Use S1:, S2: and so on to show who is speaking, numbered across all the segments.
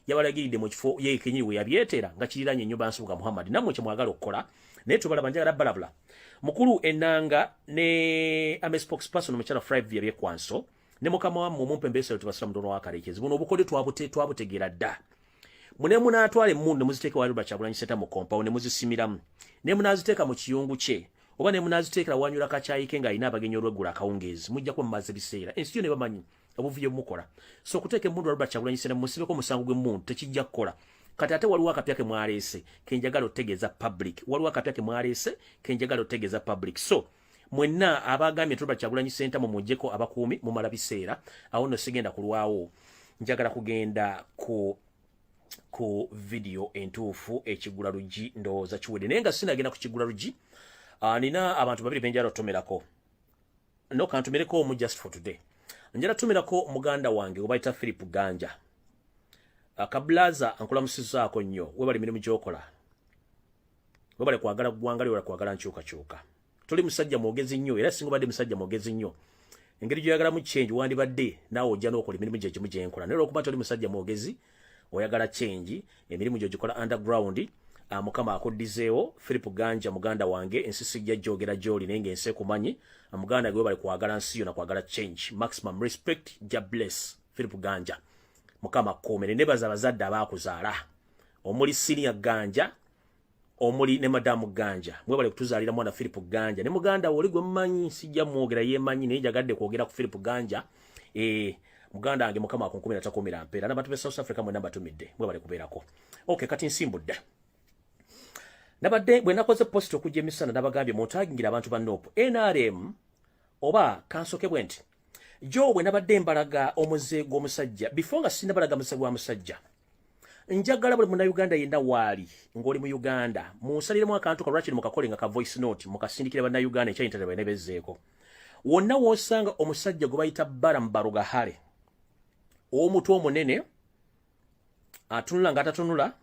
S1: yabalagiridde mu kifo ye Kenyini we yabyetera nga kiriranye ennyumba Nsubuga Muhammad namwe kye mwagala okukola naye tubalaba njagala balabula mukulu enanga ne ame spokesperson omukyala 5 yabyekwanso ne mukama wa mumpe mbese tubasira mutono wa Karekezi buno obukodyo twabutegeera dda mune munatwala emmundu muziteeka wa Robert Kyagulanyi Center mu compound ne muzisimiramu ne munaziteeka mu kiyungu kye oba ne munaziteekera wanyula kacaayi ke ng'alina abagenyi olw'eggula akawungeezi mujja kuba mumaze biseera ensi yo ne bamanyi obuvuyo mukola so okuteeka emmundu wa Robert Kyagulanyi Center musibeko omusango gw'emmundu tekijja kukola kati ate waliwo akapya ke mwaleese kenjagala otegeeza public waliwo akapya ke mwaleese kenjagala otegeeza public so mwenna abagambye Robert Kyagulanyi Center mu mujjeko abakuumi mumala biseera awo nno sigenda kulwawo njagala kugenda ku video entuufu ekigula lugi ndowooza kiwedde naye nga sinagenda ku kigula lugi nina abantu babiri benjala otumirako no kantumireko omu just for today njala tumirako muganda wange obayita Philip Ganja kablaza ankulamusizaako nnyo webali mirimu gyokola webale kwagala ggwanga lyo kwagala nkyukakyuka tuli musajja mwogezi nnyo era singa badde musajja mwogezi nnyo engeri gyoyagalamu change wandibadde naawe ojja n'okola emirimu gye gimu gyenkola naye olwokuba toli musajja mwogezi oyagala change emirimu gyo gikola underground mukama akuddizeewo Philip Ganja muganda wange ensi sijja gyogera gy'oli naye ng'ensi ekumanyi muganda gwe bali kwagala nsi yo na kwagala change maximum respect ja bless Philip Ganja mukama komere nebaza abazadde abaakuzaala omuli senior Ganja omuli ne madamu Ganja mwe bali kutuzaalira mwana Philip Ganja ne muganda wo oli gwe mmanyi sijja mwogera yemanyi naye jagadde kwogera ku Philip Ganja muganda wange mukama akunkumira takumira mpeera n'abantu be South Africa mwe nabatumidde mwe bali kubeerako okay kati nsimbudde nabadde bwe nakoze post okujja emisana nabagambye montagingira abantu ba NOP NRM oba kansoke bwenti jo bwe nabadde mbalaga omuze gw'omusajja before nga sinabalaga muze gwa musajja njagala buli muna Uganda yenna waali ng'oli mu Uganda munsaliremu akantu kalwakiri mukakolenga ka voice note mukasindikira banna Uganda ekyayintere bwe nebezzeeko wonna wosanga omusajja gwe bayita BALAM Yakulidde omutwe omunene atunula nga atatunula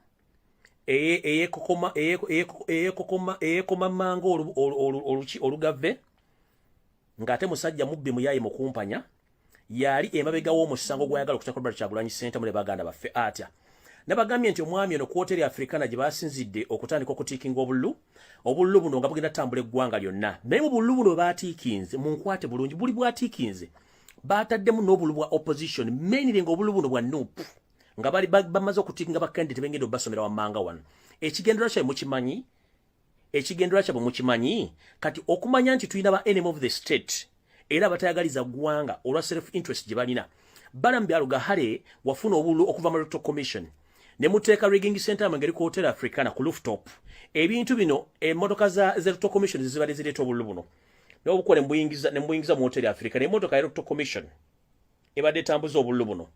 S1: eyekokoma manga olugave ng'ate musajja mubbi muyayi mukumpanya yali emabega w'omusango gwayagala okutaka Robert Kyagulanyi Center mule baganda baffe atya nabagambye nti omwami ono kwoteri Africana gye basinzidde okutandika okutiikinga obululu buno nga bugenda tambula eggwanga lyonna naye mu bululu buno baatiikinze munkwate bulungi buli bwatiikinze baataddemu n'obululu bwa opposition mainly nga obululu buno bwa NUP nga bali bamaze okutiikinga bakandidate bengenda obbasomera wammanga wano ekigendera kyabwe mukimanyi kati okumanya nti tulina ba enemy of the state era batayagaliza ggwanga olwa self interest gye balina BALAM Yakulidde wafuna obululu okuva mu Electoral Commission ne muteeka rigging center ngeri ku Hotel Africana ku rooftop ebintu bino emmotoka za Electoral Commission zibali zireeta obululu buno n'obukole mbuyingiza mu Hotel Africana emmotoka ya Electoral Commission ebadde etambuza obululu buno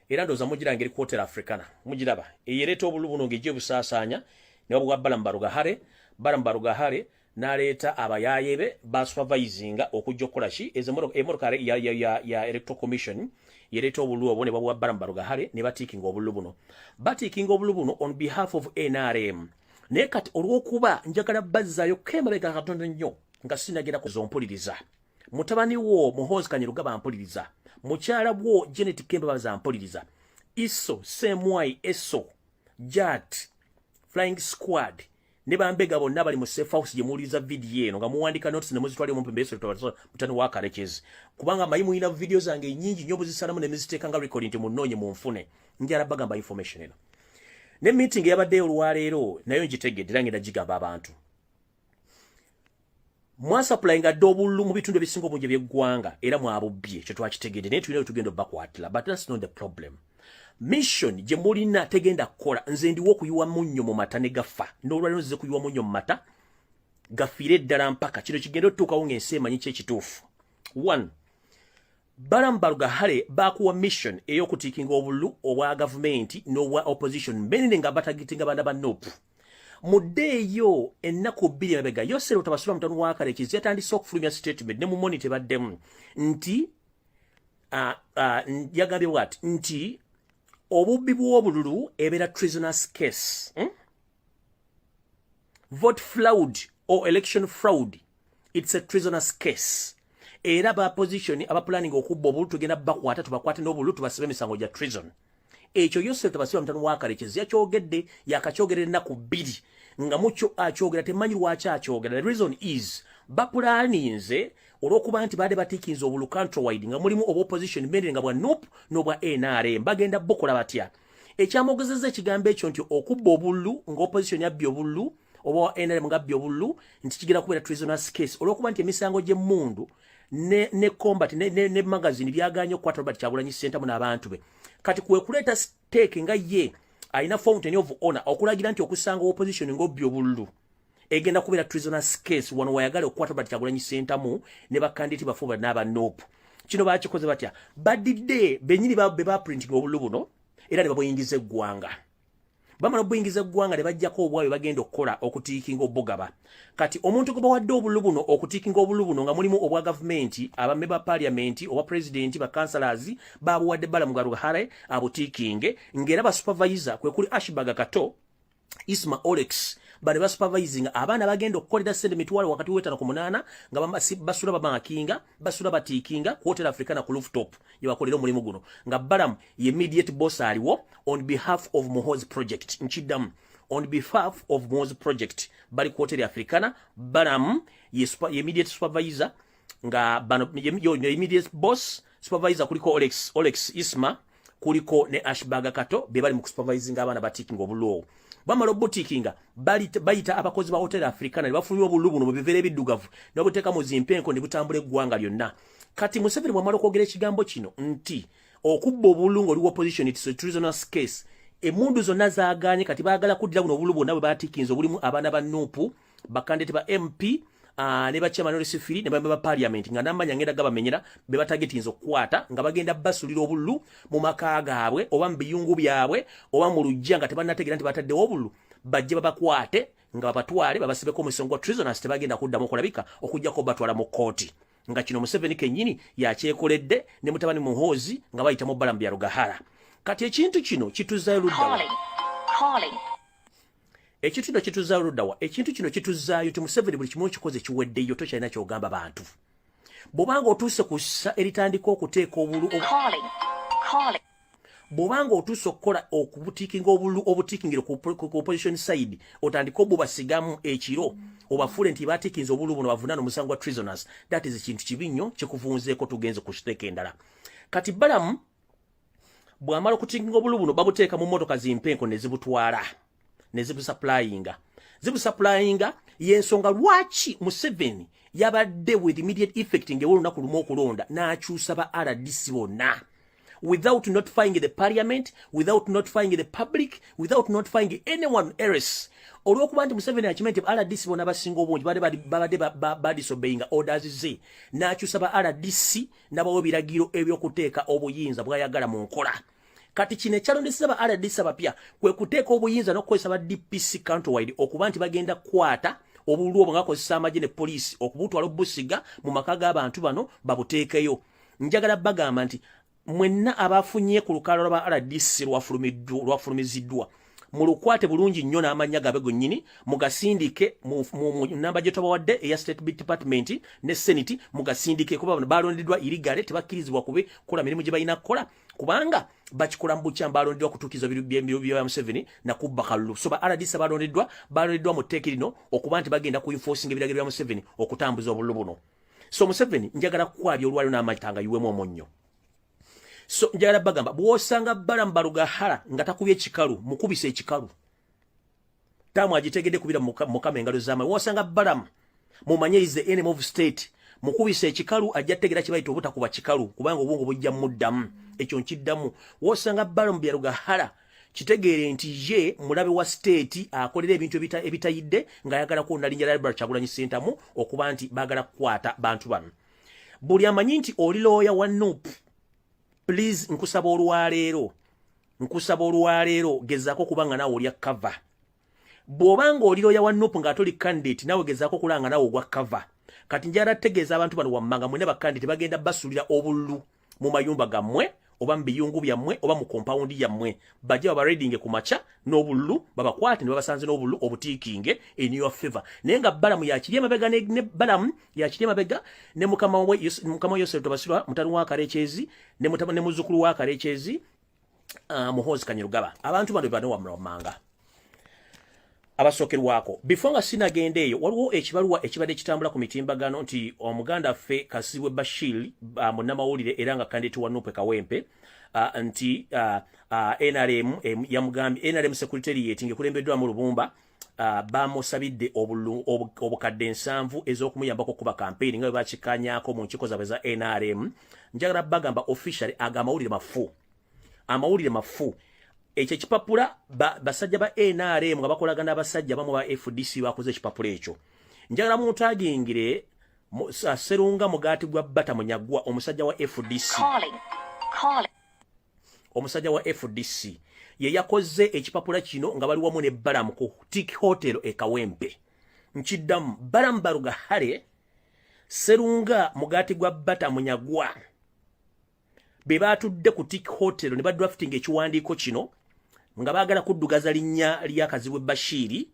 S1: era ndooza mugira ngeri ku Hotel Africana mugiraba eyereeta obululu buno ng'ejja obusaasaanya ne obwa BALAM Yakulidde n'aleeta abayayebe basupervisinga okujja okukola ki emmotoka ya Electoral Commission yereeta obululu obwo ne babwa BALAM Yakulidde ne batiikinga obululu buno on behalf of NRM naye kati olw'okuba njagala bazzaayo kemabega katonda nnyo nga sinagenda kuzompuliriza mutabani wo Muhoozi Kanyerugaba mpuliriza mukyala bwo Janet Kemba bazampuliriza Iso Semwai Eso Jat Flying Squad ne bambega bonna bali mu safe house gye muwuliriza video eno nga muwandika notes ne muzitwale mu mpembeso mutani wa Karekezi kubanga mayimu ina video zange nyingi nnyo buzisalamu ne muziteeka nga recording nti munoonye mu nfune njala bagamba information eno ne meeting yabadde olwaleero nayo ngitegedde era ngenda gigamba abantu mwasupplyinga obululu mu bitundu ebisinga obungi by'eggwanga era mwabubbye kye twakitegedde naye tulina tugenda obbakwatira but that's not the problem mission gye mulina tegenda kukola nze ndiwo okuyiwa munnyo mu mata ne gafa n'olwaliro nzize kuyiwa munnyo mu mata gafiire ddala mpaka kino kigenda otutuukawo ng'ensi emanyi kyekituufu 1 BALAM Yakulidde bakuwa mission ey'okutiikinga obululu obwa gavumenti n'obwa opposition mbene nga batagitinga baana ba NOP mudeeyo ennaku 2 emabega Yosero Tabasula mutanu wa Karekezi yatandise okufulumya statement ne mu monitor baddemu nti yagambye bw'ati nti obubbi bw'obululu ebeera treasonous case vote fraud or election fraud it's a treasonous case era ba position aba planning okubba obululu tugenda bakwata tubakwate n'obululu tubasibe emisango gya treason ekyo Yosef Tabasiba mutanu wa Karekezi yakyogedde yakakyogedde ennaku 2 nga mucho akyogera temanyi lwaki akyogera. The reason is bapulaninze olwokuba nti baade batikinze obulu countrywide nga mulimu opposition mbere nga bwa NUP n'obwa NRM bagenda bukola batya. Ekyamogezeza ekigambo ekyo nti okubba obululu nga opposition yabbye obululu oba NRM nga abbye obululu nti kigenda kubeera treasonous case olwokuba nti emisango gy'emmundu ne combat ne magazine byaganye okukwata Robert Kyagulanyi Ssentamu n'abantu be. Kati kwe kuleeta stake nga ye alina fountain of honor okulagira nti okusanga opposition ng'obbye obululu egenda kubeera treasonous case wano wayagala okukwata Robert Kyagulanyi Ssentamu ne bakandidati bafuba n'aba NUP. Kino bakikoze batya badidde benyini be baprinting obululu buno era ne babuyingiza eggwanga. Bamala obuyingiza eggwanga ne bajjako obwayo bagenda okukola okutiikinga obugaba. Kati omuntu gwe bawadde obululu buno okutiikinga obululu buno nga mulimu obwa gavumenti abamemba parliament oba president ba councillors babuwadde Balamu Yakulidde abutiikinge ng'era ba supervisor kwe kuli Ashbaga Kato Isma Olex bale ba supervising abaana bagenda okukolera sente mitwalo wakati wetana ku 8 nga basula bamakinga basula batikinga ku Hotel Africana ku rooftop yabakolera omulimu guno nga Balamu ye immediate boss aliwo on behalf of Muhoozi project nchiddamu on behalf of Muhoozi project bali ku Hotel Africana Balamu ye immediate supervisor nga bano ye immediate boss supervisor kuliko Olex Isma kuliko ne Ashbaga Kato be bali mu supervising abaana batikinga obululu. Bamala obutikinga bayita abakozi ba Hotel Africana ne bafunira obululu buno mu bivere ebiddugavu n'obuteeka mu zimpenko ne butambula eggwanga lyonna. Kati Museveni bwamala okwogera ekigambo kino nti okubba obululu ng'oli opposition it's a treasonous case emundu zonna zaaganye kati baagala kuddira buno obululu bwonna bwe batikinze obulimu abaana ba NUP bakandidati ba MP ne bachairman Olesifiri ne bamemba parliament nga namanya ngenda gabamenyera be batagetinzo okukwata nga bagenda basulira obululu mu maka gaabwe oba mu biyungu byabwe oba mu lujja nga tebanategera nti batadde obululu bajje babakwate nga babatwale babasibeko omusongo treasonous tebagenda kuddamu okulabika okujjako batwala mu kooti nga kino Museveni kennyini yakyekoledde ne mutabani Muhoozi nga bayita mu Balamu Yakulidde. Kati ekintu kino kituzaayo luddawa ekintu kituzaayo luddawa ekintu kino kituzaayo ti Museveni buli kimu kikoze kiweddeyo tokyalina kyogamba bantu bw'obanga otuuse ku ssa eritandika okuteeka obulu bw'obanga otuuse okukola okubutiikinga obulu obutiikingire ku opposition side otandika obubasigamu ekiro obafuule nti batiikinze obulu buno bavunaana omusango gwa treasonous that is ekintu kibi nnyo kikuvunzeeko tugenze ku kiteeka endala. Kati Balamu bw'amala okutiikinga obulu buno babuteeka mu mmotoka zimpenko ne zibutwala ne zibusupplyinga yensonga lwaki Museveni yabadde with immediate effect ng'olunaku lumu okulonda n'akyusa ba RDC bonna without notifying the parliament, without notifying the public, without notifying anyone else. Olwokuba nti Museveni akimanyi nti RDC bonna basinga obungi babadde badisobeyinga orders ze n'akyusa ba RDC n'abawa ebiragiro ebyokuteeka obuyinza bw'ayagala mu nkola. Kati kino ekyalondeseza ba RDC abapya kwe kuteeka obuyinza n'okukozesa ba DPC countrywide okuba nti bagenda kukwata obululu obwo ng'akozesa amagye ne poliisi okubutwala obusiga mu maka g'abantu bano babuteekeyo. Njagala bagamba nti mwenna abafunye ku lukalala lwa RDC lwafulumiziddwa mulukwate bulungi nnyo n'amanya gabe gonnyini mugasindike mu namba gye tubawadde eya State Department ne Senate mugasindike kuba balondeddwa irigale tebakkirizibwa kube kola mirimu gye balina kukola kubanga bakikola mu bukyamba balondeddwa kutuukiza biro bya Museveni na kubba kalulu. So ba RDC balondeddwa mu tteeka lino okuba nti bagenda ku enforcing ebiragiro bya Museveni okutambuza obululu buno. So Museveni njagala kukwabya olwaliro n'amatanga yiwemu omonnyo. So njagala bagamba bw'osanga Balamu Yakulidde nga takubye ekikalu mukubise ekikalu tamu agitegedde kubira mukama engalo z'amaanyi. Bw'osanga Balamu mumanyirize enemy of state mukubise ekikalu ajja tegera kibayita obutakuba kikalu kubanga obwongo bujja muddamu ekyo nkiddamu. Bw'osanga Balamu Yakulidde kitegeere nti ye mulabe wa state akolera ebintu ebitayidde ng'ayagala kunalinnya Robert Kyagulanyi Ssentamu okuba nti baagala kukwata bantu bano. Buli amanyi nti oli looya wa NUP please nkusaba olwaleero gezaako kubanga naawe olya cover. Bw'obanga oli looya wa NUP ng'atoli candidate naawe gezaako kulanga naawe ogwa cover. Kati njagala tegeeza abantu bano wammanga mwena bakandidate bagenda basulira obululu mu mayumba gammwe oba mu biyungu byammwe oba mu compound yammwe bajja babareadinge ku maca n'obululu babakwate ne babasanze n'obululu obutiikinge in your favor. Naye nga Balamu yakiri emabega ne Balamu yakiri emabega ne mukama Yosef Tabasiba mutani wa Karekezi ne muzzukulu wa Karekezi Muhoozi Kanyarugaba abantu bano bano wamulomanga abasokerwako before nga sinagende eyo waliwo ekibaluwa ekibadde kitambula ku mitimbagano nti omuganda ffe Kasibwe Bashir munnamawulire era nga kandidate wa Nupe Kawempe nti NRM yamugambye NRM secretariat ngekulembeddwa mu Lubumba bamusabidde obukadde 7 ez'okumuyambako kuba campaign nga bakikanyako mu nkiko zaabwe za NRM njagala bagamba officially amawulire mafu ekyo kipapula basajja ba NRM nga bakolagana abasajja bamu ba FDC bakoze ekipapula ekyo njagala muntagingire Serunga Mugati gwa Bata Munyagwa omusajja wa FDC omusajja wa FDC ye yakoze ekipapula kino nga bali wamu ne Balam ku Tik Hotel e Kawempe nkiddamu Balam Baruga Hale Serunga Mugati gwa Bata Munyagwa be batudde ku Tik Hotel ne badrafting ekiwandiiko kino nga baagala kuddugaza linnya lya Kasibwe Bashir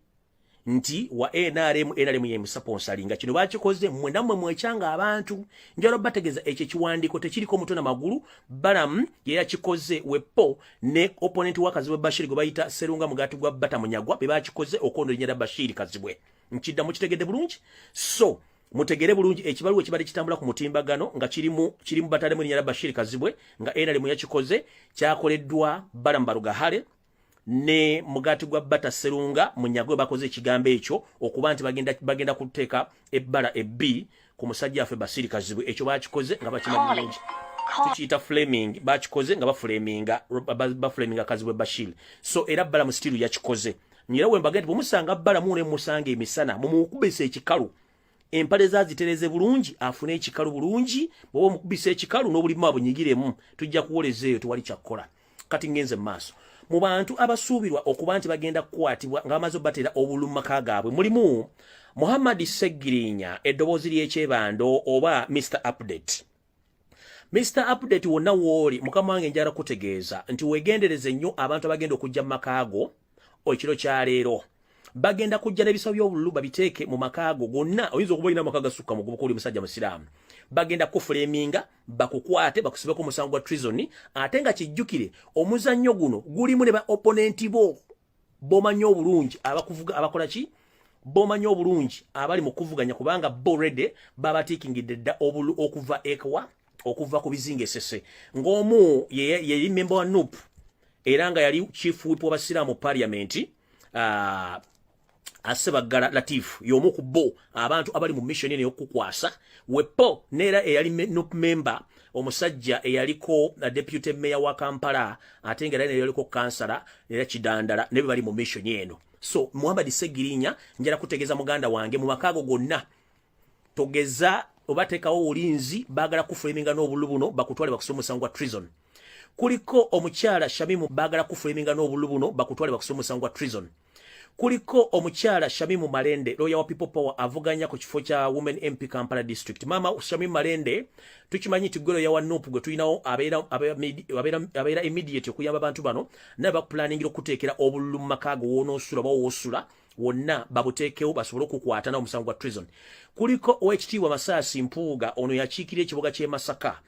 S1: nti wa NRM ye musponsoringa kino bakikoze mmwe nammwe mwekyanga abantu njalo bategeza ekyo kiwandiiko tekiriko mutwe na magulu Balam ye yakikoze wepo ne opponent wa Kasibwe Bashir go bayita Serunga Mugati gwa Bata Munyagwa be bakikoze okondo linnya Bashir Kasibwe nkidda mu kitegedde bulungi so mutegere bulungi ekibaluwa ekibadde kitambula ku mutimbagano nga kirimu batale mu linnya Bashir Kasibwe nga NRM yakikoze kyakoleddwa Balam Baruga Hale ne Mugati gwa Bata Serunga Munyagwa bakoze ekigambo ekyo okuba nti bagenda kuteeka ebbala ebbi ku musajja affe Bashir Kasibwe ekyo bakikoze nga bakimanyi tukiyita flaming bakikoze nga baflaminga Kasibwe Bashir so era Balam still yakikoze nyira we mbagenti bumusanga Balam ne musanga emisana mumukubise ekikalu empale zazitereze bulungi afune ekikalu bulungi bwo mukubise ekikalu n'obulimu abunyigiremu tujja kuwolezeeyo tuwali kyakola kati ngenze maaso mu bantu abasuubirwa okuba nti bagenda kukwatibwa nga bamaze batera obululu maka gaabwe mulimu Muhammad Segirinya eddoboozi ly'ekyebando oba Mr. Update wonna wooli mukama wange njala kutegeeza nti wegendereze nnyo abantu abagenda okujja mu makaago ekiro kya leero bagenda kujja n'ebisabo by'obululu babiteeke mu makaago gonna oyinza okuba olina amaka gasukka mu gubuka oli musajja musiraamu bagenda kufulaminga bakukwate bakusibeko omusango gwa treason ate nga kijjukire omuzannyo guno gulimu ne ba opponent bomanyi obulungi abakola ki bomanyi obulungi abali mu kuvuganya kubanga already babatiikingidde dda obulu okuva okuva ku bizinga esese ng'omu ye member wa NUP era nga yali chief whip w'abasiraamu parliament Asebagala Latif y'omu ku bo abantu abali mu mission eno y'okukwasa wepo nera eyali NUP member omusajja eyaliko deputy mayor wa Kampala ate nga yaliko kansala era Kidandala ne bali mu mission eno so Muhammad Segirinya njala kutegeza muganda wange mu makaago gonna togeza obatekawo olinzi bagala kufulaminga n'obululu buno bakutwale bakusoma omusango gwa treason kuliko omukyala Shamimu bagala kufulaminga n'obululu buno bakutwale bakusoma omusango gwa treason kuliko omukyala Shamimu Malende lawyer wa People Power avuganya ku kifo kya Women MP Kampala District mama Shamimu Malende tukimanyi tigolo ya wanupu gwe tulinawo abeera immediate okuyamba abantu bano naye bakuplanningira okuteekera obululu mu makaago woonoosula bawoosula wonna babuteekewo basobole okukwata n'omusango gwa treason kuliko owekitiibwa Masaasi Mpuuga ono yakiikira ekibuga ky'e Masaka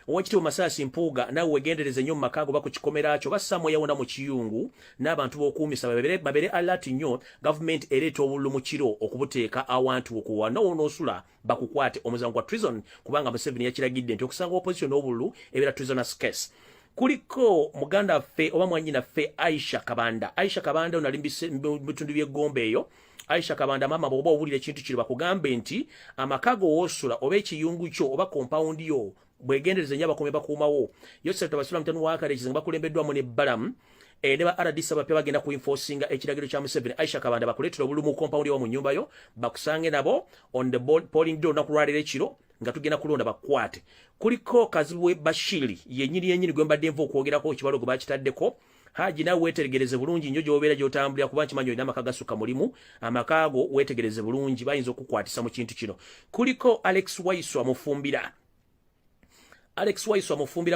S1: owekitiibwa Masaasi Mpuuga nawe wegendereze nnyo mu makaago bakukikomera kyo basamwe yawona mu kiyungu n'abantu b'okuumisa babere alert nnyo gavumenti ereeta obululu mu kiro okubuteeka awantu okuwana woonoosula bakukwate omusango gwa treason kubanga Museveni yakiragidde nti okusanga opposition n'obululu ebeera treasonous case kuliko muganda ffe oba mwanyina ffe Aisha Kabanda onali mu bitundu by'eggombe eyo Aisha Kabanda mama bwoba owulira ekintu kiri bakugambe nti amakaago woosula oba ekiyungu kyo oba compound yo bwegendereze nnyo abakuumi bakuumawo Yosef Tabasula mutanu wa Karekiza nga bakulembeddwamu ne Balam ne ba RDC abapya bagenda kuenforcinga ekiragiro kya Museveni Aisha Kabanda bakuleetera obululu mu compound yo mu nnyumba yo bakusange nabo on the polling day olunaku lwaleero ekiro nga tugenda kulonda bakwate kuliko Kasibwe Bashir yennyini gwe mbadde nva okwogerako ekibalo gwe bakitaddeko Haji nawe wetegereze bulungi nnyo gy'obeera gy'otambulira kuba nkimanyi olina amaka gasukka mulimu amakaago wetegereze bulungi bayinza okukwatisa mu kintu kino kuliko Alex Waiswa mufumbira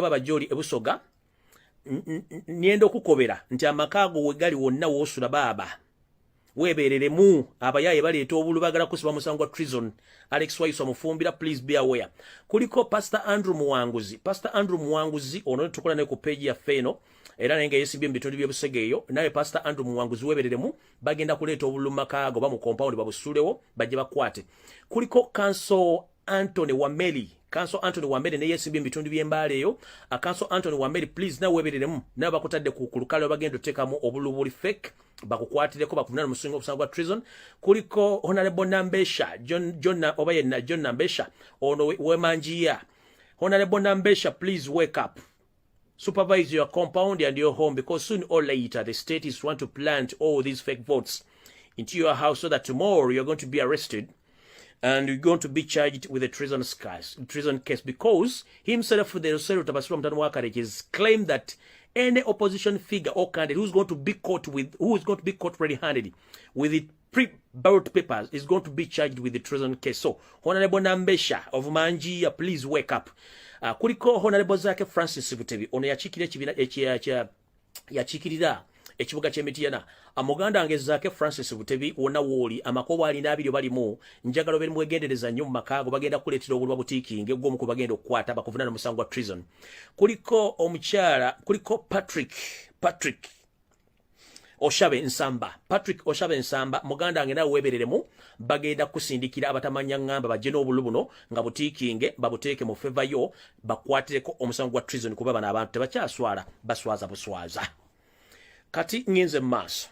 S1: baba Joli ebusoga nienda okukobera nti amakaago wegali wonna woosula baaba webereremu abayaye baleeta obulu bagala kusiba musango gwa treason Alex Waiswa mufumbira please be aware kuliko Pastor Andrew Muwanguzi ono tukola ne ku page ya Feno era nenge yesibye mu bitundu by'obusegeeyo naye Pastor Andrew Muwanguzi webereremu bagenda kuleeta obululu makaago ba mu compound babusulewo bajje bakwate. Kuliko Council Anthony Wameli ne yesibye mu bitundu by'embaale eyo. Council Anthony Wameli please na webereremu na bakutadde ku lukale bagenda otekamu obululu buli fake bakukwatireko bakuvunana musingo obusango bwa treason. Kuliko Honorable Nambesha John Nambesha ono wemanjia. Honorable Nambesha, please wake up. Supervise your compound and your home, because soon or later the state is want to plant all these fake votes into your house so that tomorrow you're going to be arrested and you're going to be charged with a treason case, because himself, the Rosero Tabasura Mtano Wakarek, has claimed that any opposition figure or candidate who is going to be caught red-handed with the pre-ballot papers is going to be charged with the treason case. So, Honorable Nambesha of Manjia, please wake up. Kuliko Honorable Zake Francis Butebi, ono yachikirira ekibuga ky'Emityana. Amuganda ange Zake Francis Butebi wonna wooli amakobo alina abiri balimu njagalo beri mwegendereza nnyo mu makaago bagenda kuleetera obulwa butiiki ng'eggomu ku bagenda okukwata bakuvunana musango wa treason. Kuliko omukyala, kuliko Patrick Oshabe Nsamba muganda ange nawe webereremu bagenda kusindikira abatamanya ngamba bajje n'obululu buno nga butiikinge babuteeke mu favor yo bakwatireko omusango gwa treason kuba bana abantu tebakyaswala baswaza buswaza. Kati ngenze maaso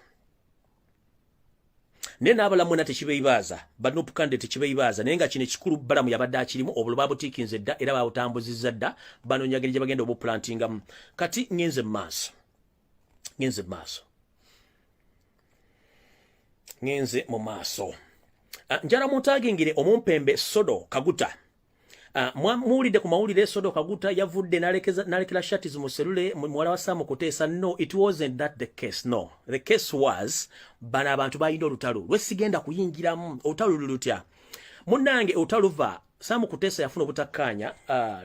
S1: nena abalamu na tekibeyibaza banupu candidate tekibeyibaza naye nga kino ekikulu balamu yabadde akirimu obululu babutiikinze dda era babutambuzizza dda banonyageri gye bagenda obuplantingamu. Kati ngenze maaso ngenze mu maaso njala mutagingire omumpembe Sodo Kaguta. Muwulidde ku mawulire Sodo Kaguta yavudde nalekera shati zimuselule muwala wa Sam Kuteesa. No, it wasn't that the case. No, the case was bana abantu bayinda olutalo lwesigenda kuyingiramu olutalo lulutya munnange olutaluva Sam Kuteesa yafuna obutakkaanya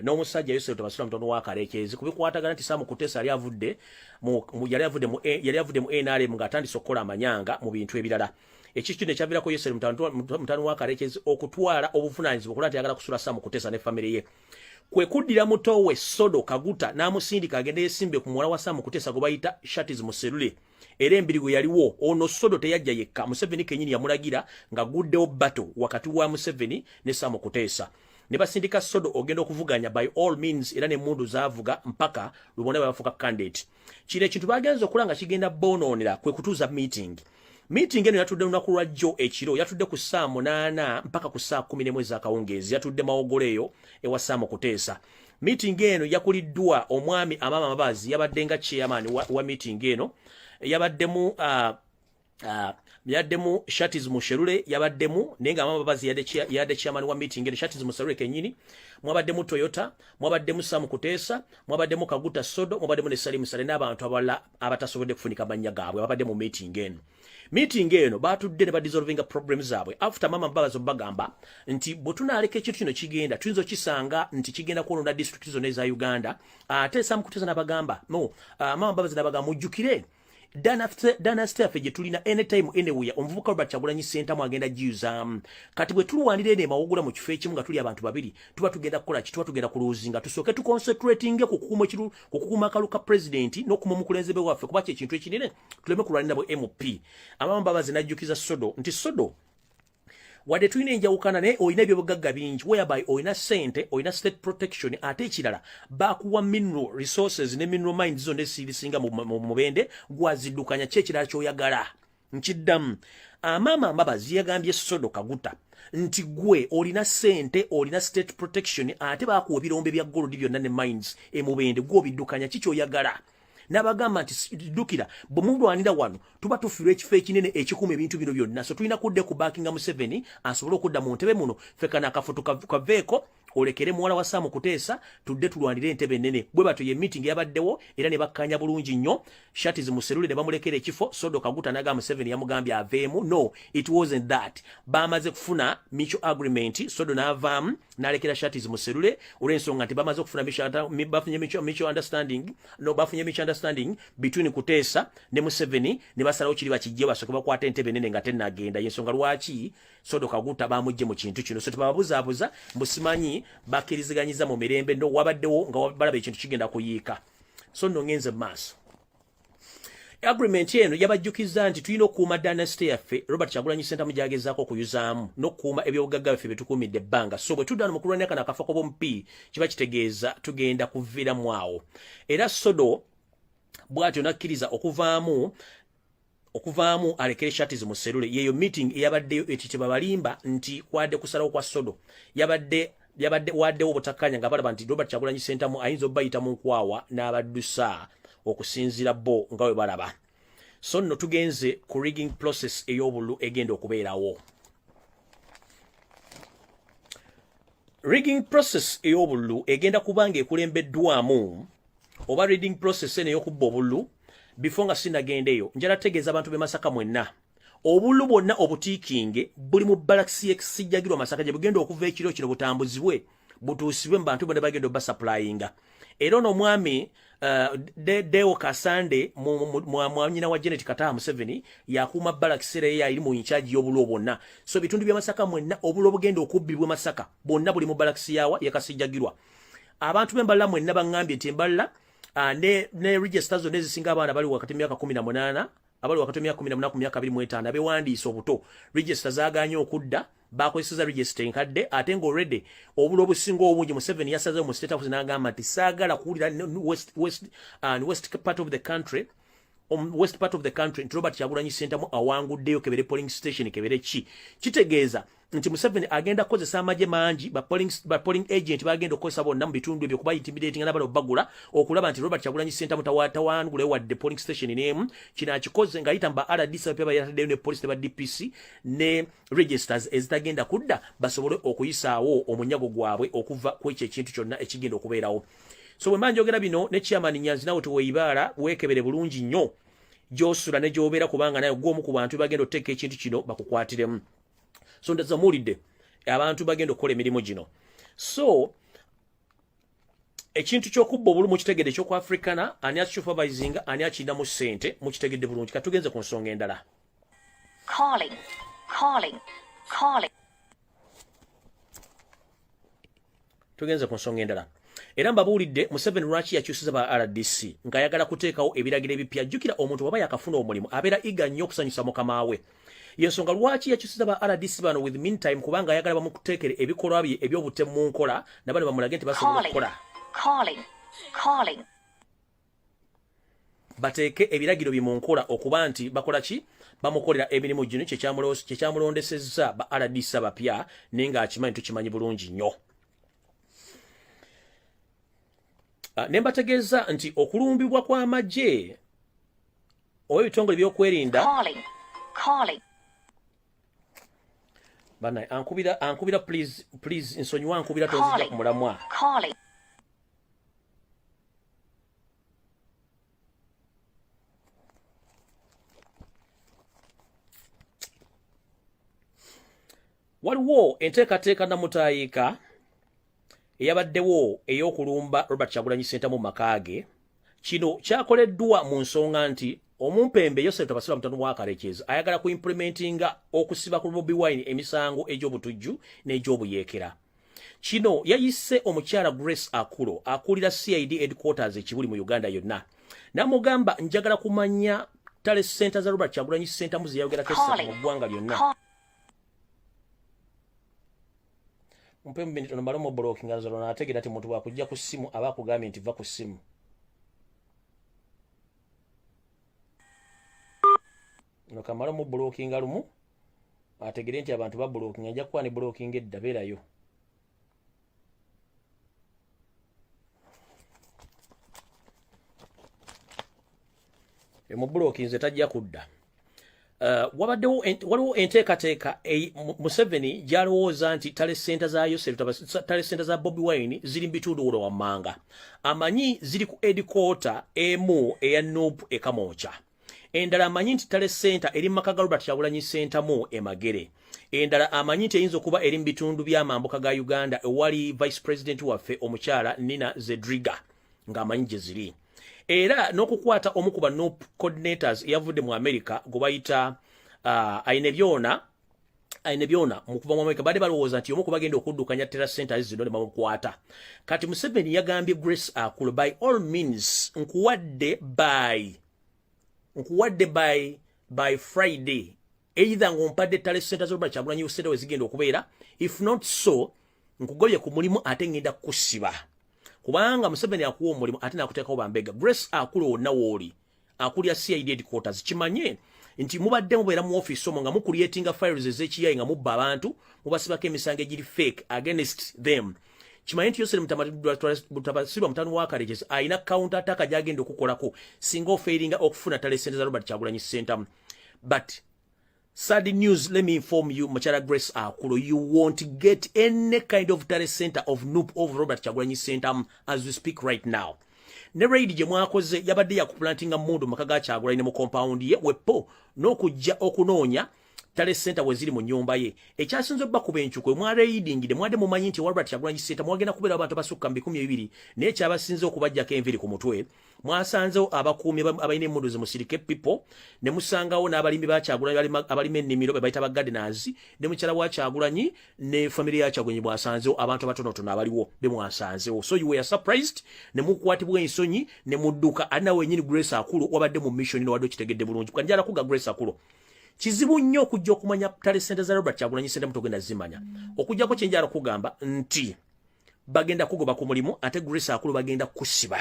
S1: n'omusajja Yosef Tabasula Mutono wa Kareekezi kubikwatagana nti Sam Kuteesa yali avudde mu NRM ng'atandise okukola amanyanga mu bintu ebirala. Ekikyo ne kyavirako Yosef Mutono wa Kareekezi okutwala obuvunaanyizibwa okulaba nti ayagala kusula Sam Kuteesa ne famire ye. Kwe kuddira muto we Sodo Kaguta n'amusindika agende yesimbe ku muwala wa Sam Kuteesa gwe bayita Shati Muselule. Era embirigo yaliwo ono Sodo teyajja yekka. Museveni kenyini yamulagira nga guddewo battle wakati wa Museveni ne Sam Kuteesa. Ne basindika Sodo ogenda okuvuganya by all means era ne mundu zaavuga mpaka lubone bafuka candidate. Kino ekintu bagenza okulanga kigenda bonoonera kwe kutuuza meeting eno yatudde lunaku lwa jjo ekiro yatudde ku saa 8 mpaka ku saa 11 ez'akawungeezi yatudde mawogoleeyo ewa Sam Kuteesa. Meeting eno yakuliddwa omwami Amama Mabazi yabadde nga chairman wa meeting eno. Yabaddemu Shati Musherule yabaddemu nenga Amama Mabazi yadde chairman wa meeting eno. Shati Musherule kenyini mwabaddemu Toyota, mwabaddemu Sam Kuteesa, mwabaddemu Kaguta Sodo, mwabaddemu ne Salim Sale n'abantu abalala abatasobodde kufunika mannya gaabwe babaddemu meeting eno. Meeting eno batudde ne badissolvinga problems zaabwe after Mama Mbabazi bagamba nti bwe tunaaleka ekintu kino kigenda tuyinza okisanga nti kigenda kwolonda district zonna eza Uganda. Ate Sam Kuteesa n'abagamba no, Mama Mbabazi n'abagamba mujjukire dynasty yaffe gye tulina anytime anywhere omuvubuka Robert Kyagulanyi Ssentamu agenda giuza kati bwe tulwanira ene mawugula mu kifo ekimu nga tuli abantu babiri tuba tugenda kukola ki tuba tugenda kuloozinga tusooke tuconcentrating ku kukuuma akalu ka president n'okuma omukulembeze waffe kuba kyekintu ekinene tuleme kulwanira bwe MP. Amama Mbabazi n'ajjukiza Sodo nti Sodo wadde tulina enjawukana naye olina ebyobugagga bingi whereby olina ssente olina state protection ate ekirala bakuwa mineral resources ne mineral mines zonna ezirisinga mu mubende gwaziddukanya kyekirala kyoyagala nkiddamu. Amama Mbabazi yagambye Sodo Kaguta nti gwe olina ssente olina state protection ate bakuwa ebirombe bya gold byonna ne mines emubende gwobiddukanya kikyoyagala. Nabagamba nti dukira bwe mulwanira wano tuba tufiirwa ekifo ekinene ekikuuma ebintu bino byonna so tulina kudde ku backinga Museveni asobole okudda mu ntebe muno fekana akafoto kaveeko olekere muwala wa Sam Kuteesa tudde tulwanire entebe ennene. Bwe batyo ye meeting yabaddewo era ne bakkanya bulungi nnyo. Shati Muselule ne bamulekera ekifo. Sodo Kaguta n'agamba Museveni yamugambye aveemu. No, it wasn't that. Bamaze kufuna mutual agreement. Sodo n'avaamu n'alekera Shati Muselule olw'ensonga nti bamaze okufuna mutual understanding. No, bafunye mutual understanding between Kuteesa ne Museveni ne basalawo kiri bakijje basooke bakwata entebe ennene nga tennagenda. Y'ensonga lwaki Sodo Kaguta bamujje mu kintu kino. So tubabuzaabuza mbusimanyi bakkiriziganyiza mu mirembe ndo wabaddewo nga balaba ekintu kigenda kuyiika. So nno ngenze maaso agreement eno yabajjukiza nti tulina okuuma dynasty yaffe Robert Kyagulanyi Ssentamu gyagezaako okuyuzaamu n'okukuuma ebyobugagga byaffe bye tukuumidde ebbanga. So bwe tudda mu kulwanira kano akafa k'obumpi kiba kitegeeza tugenda kuviiramu awo. Era Sodo bw'atyo nakkiriza okuvaamu alekere shati zimuserule. Yeyo meeting eyabaddeyo ekitibwa balimba nti kwadde kusalawo kwa Sodo yabadde waddewo obutakkanya nga balaba nti Robert Kyagulanyi Ssentamu ayinza obbayita mu nkwawa n'abaddusa okusinzira bo nga bwe balaba. So nno tugenze ku rigging process ey'obululu egenda okubeerawo. Rigging process ey'obululu egenda kubanga ekulembeddwamu oba rigging process eno ey'okubba obululu before nga sinagendeyo njala tegeeza abantu be Masaka mwenna obululu bwonna obutiikinge buli mu balakisi y'ekisijjagirwa Masaka gye bugenda okuva ekiro kino butambuzibwe butuusibwe mu bantu bonna bagenda obasaplayinga. Era ono omwami Deo Kasande mwanyina wa Janet Kataha Museveni yakuuma balakisi era yali mu incharge y'obululu bwonna. So bitundu bya Masaka mwenna obululu bugenda okubbibwa Masaka bwonna buli mu balakisi yawa yakasijjagirwa. Abantu b'emballa mwenna baŋŋambye nti emballa ne register zonna ezisinga abaana bali wakati myaka 18 abali wakati myaka 18 ku myaka 25 abewandiisa obuto register zaaganye okudda bakozeseza register enkadde ate nga already obululu obusinga obungi Museveni yasaze mu state house n'agamba nti saagala kuwulira west part of the country nti Robert Kyagulanyi Ssentamu awanguddeyo kebere polling station kebere ki kitegeeza nti Museveni agenda kukozesa amagye mangi ba polling agent bagenda okukozesa bonna mu bitundu ebyo kuba intimidating n'abalo bagula okulaba nti Robert Kyagulanyi Ssentamu tawangule wadde polling station n'emu kino akikoze ng'ayita mu ba RDC abapeera bayataddeyo ne police ne ba DPC ne registers ezitagenda kudda basobole okuyisaawo omunyago gwabwe okuva ku ekyo ekintu kyonna ekigenda okubeerawo. So bwe manjogera bino ne chairman Nyanzi nawe teweeyibaala weekebere bulungi nnyo gy'osula ne gy'obeera kubanga naye gw'omu ku bantu bagenda oteeka ekintu kino bakukwatiremu. So ndaza muwulidde abantu bagenda okukola emirimu gino. So ekintu ky'okubba obululu mukitegedde eky'oku Africana ani akisupervising ani akirinamu ssente mukitegedde bulungi. Katugenze ku nsonga endala. Tugenze ku nsonga endala. Era mbabuulidde Museveni lwaki yakyusiza ba RDC ng'ayagala kuteekawo ebiragiro ebipya. Jjukira omuntu bw'aba yakafuna omulimu abeera iga nnyo okusanyusa mukama we. Yensonga lwaki yakyusiza ba RDC bano with meantime kubanga ayagala bamukuteekere ebikolwa bye eby'obutemu mu nkola nabano bamulage nti basobola okukola. Bateeke ebiragiro bye mu nkola okuba nti bakola ki bamukolera emirimu gino kyekyamulondesezza ba RDC abapya naye ng'akimanyi tukimanyi bulungi nnyo. Nembategeeza nti okulumbibwa kw'amagye oba ebitongole by'okwerinda bana ankubira please nsonyiwa ankubira tonzija ku mulamwa. Waliwo enteekateeka namutayiika eyabaddewo ey'okulumba Robert Kyagulanyi Ssentamu mu maka ge. Kino kyakoleddwa mu nsonga nti omumpembe Joseph Tabasira mutanu wa Karekezi ayagala ku implementinga okusiba ku Bobi Wine emisango egy'obutujju n'egy'obuyeekera. Kino yayise omukyala Grace Akulo akulira CID headquarters ekibuli mu Uganda yonna. Namugamba njagala kumanya tale center za Robert Kyagulanyi Ssentamu ze yayogera kessa mu ggwanga lyonna. Mpembe nitono balomo blocking azalo na ategera ati muntu bakujja ku simu abakugambye nti va ku simu. No kamalo mu blocking alumu ategere nti abantu ba blocking ajja kuba ne blocking eddabeerayo. Mu blocking ze tajja kudda. Waliwo enteekateeka Museveni gy'alowooza nti tale ssenta za Yosef tale ssenta za Bobi Wine ziri mu bitundu wano wammanga. Amanyi ziri ku headquarter emu eya Nuupu e Kamoocha. Endala amanyi nti tale ssenta eri mu maka ga Robert Kyagulanyi Ssentamu e Magere. Endala amanyi nti eyinza okuba eri mu bitundu by'amambuka ga Uganda ewali Vice President waffe omukyala Nina Zedriga ng'amanyi gye ziri. Era n'okukwata omu ku ba Nuupu coordinators eyavudde mu America gwe bayita Ainebyona mu kuva mu America badde balowooza nti omu ku bagenda okuddukanya tera centers zino ne bamukwata. Kati Museveni yagambye Grace Akulo by all means nkuwadde by nkuwadde by Friday either ngompadde tale center zo Kyagulanyi usente wezigenda okubeera, if not so nkugobye ku mulimu ate ngenda kusiba kubanga Museveni akuwa omulimu ate nakuteekawo bambega. Grace Akulu wonna wooli akulya CID headquarters kimanye nti mubadde mubeera mu office omwo nga mucreatinga files ez'ekiyayi nga mubba abantu mubasibako emisango egiri fake against them. Kimanye nti Yoseri Mutabasirwa mutano wa Karekezi ayina counter attack gyagenda okukolako singa ofairinga okufuna tale sente za Robert Kyagulanyi Center. But sad news, let me inform you, Machara Grace Akulu, you won't get any kind of tale center of Noop of Robert Kyagulanyi Center as we speak right now. Ne raid je mwakoze yabadde yakuplantinga mundu makaga Kyagulanyi mu compound ye wepo n'okujja okunoonya tale center weziri mu nyumba ye. Ekyasinze bba kubenchuko mwa raiding de mwade mumanyi nti Robert Kyagulanyi Center mwagenda kubeera abantu basukka 12 naye kyabasinze okubajjako enviri ku mutwe. Mwasanzewo abakuumi abalina emmundu ze musirike people ne musangawo n'abalimi ba Kyagulanyi abalima ennimiro be bayita ba gardeners ne mukyala wa Kyagulanyi ne family ya Kyagulanyi mwasanzewo abantu abatonotono abaliwo be mwasanzewo. So you were surprised ne mukwatibwa ensonyi ne mudduka alina wenyini Grace Akulu wabadde mu mission ne wadde kitegedde bulungi. Kanjala kuga Grace Akulu kizibu nnyo okujja okumanya tale sente za Robert Kyagulanyi Center mutogenda zimanya okujjako kyenjala kugamba nti bagenda kugoba ku mulimu ate Grace Akulu bagenda kusiba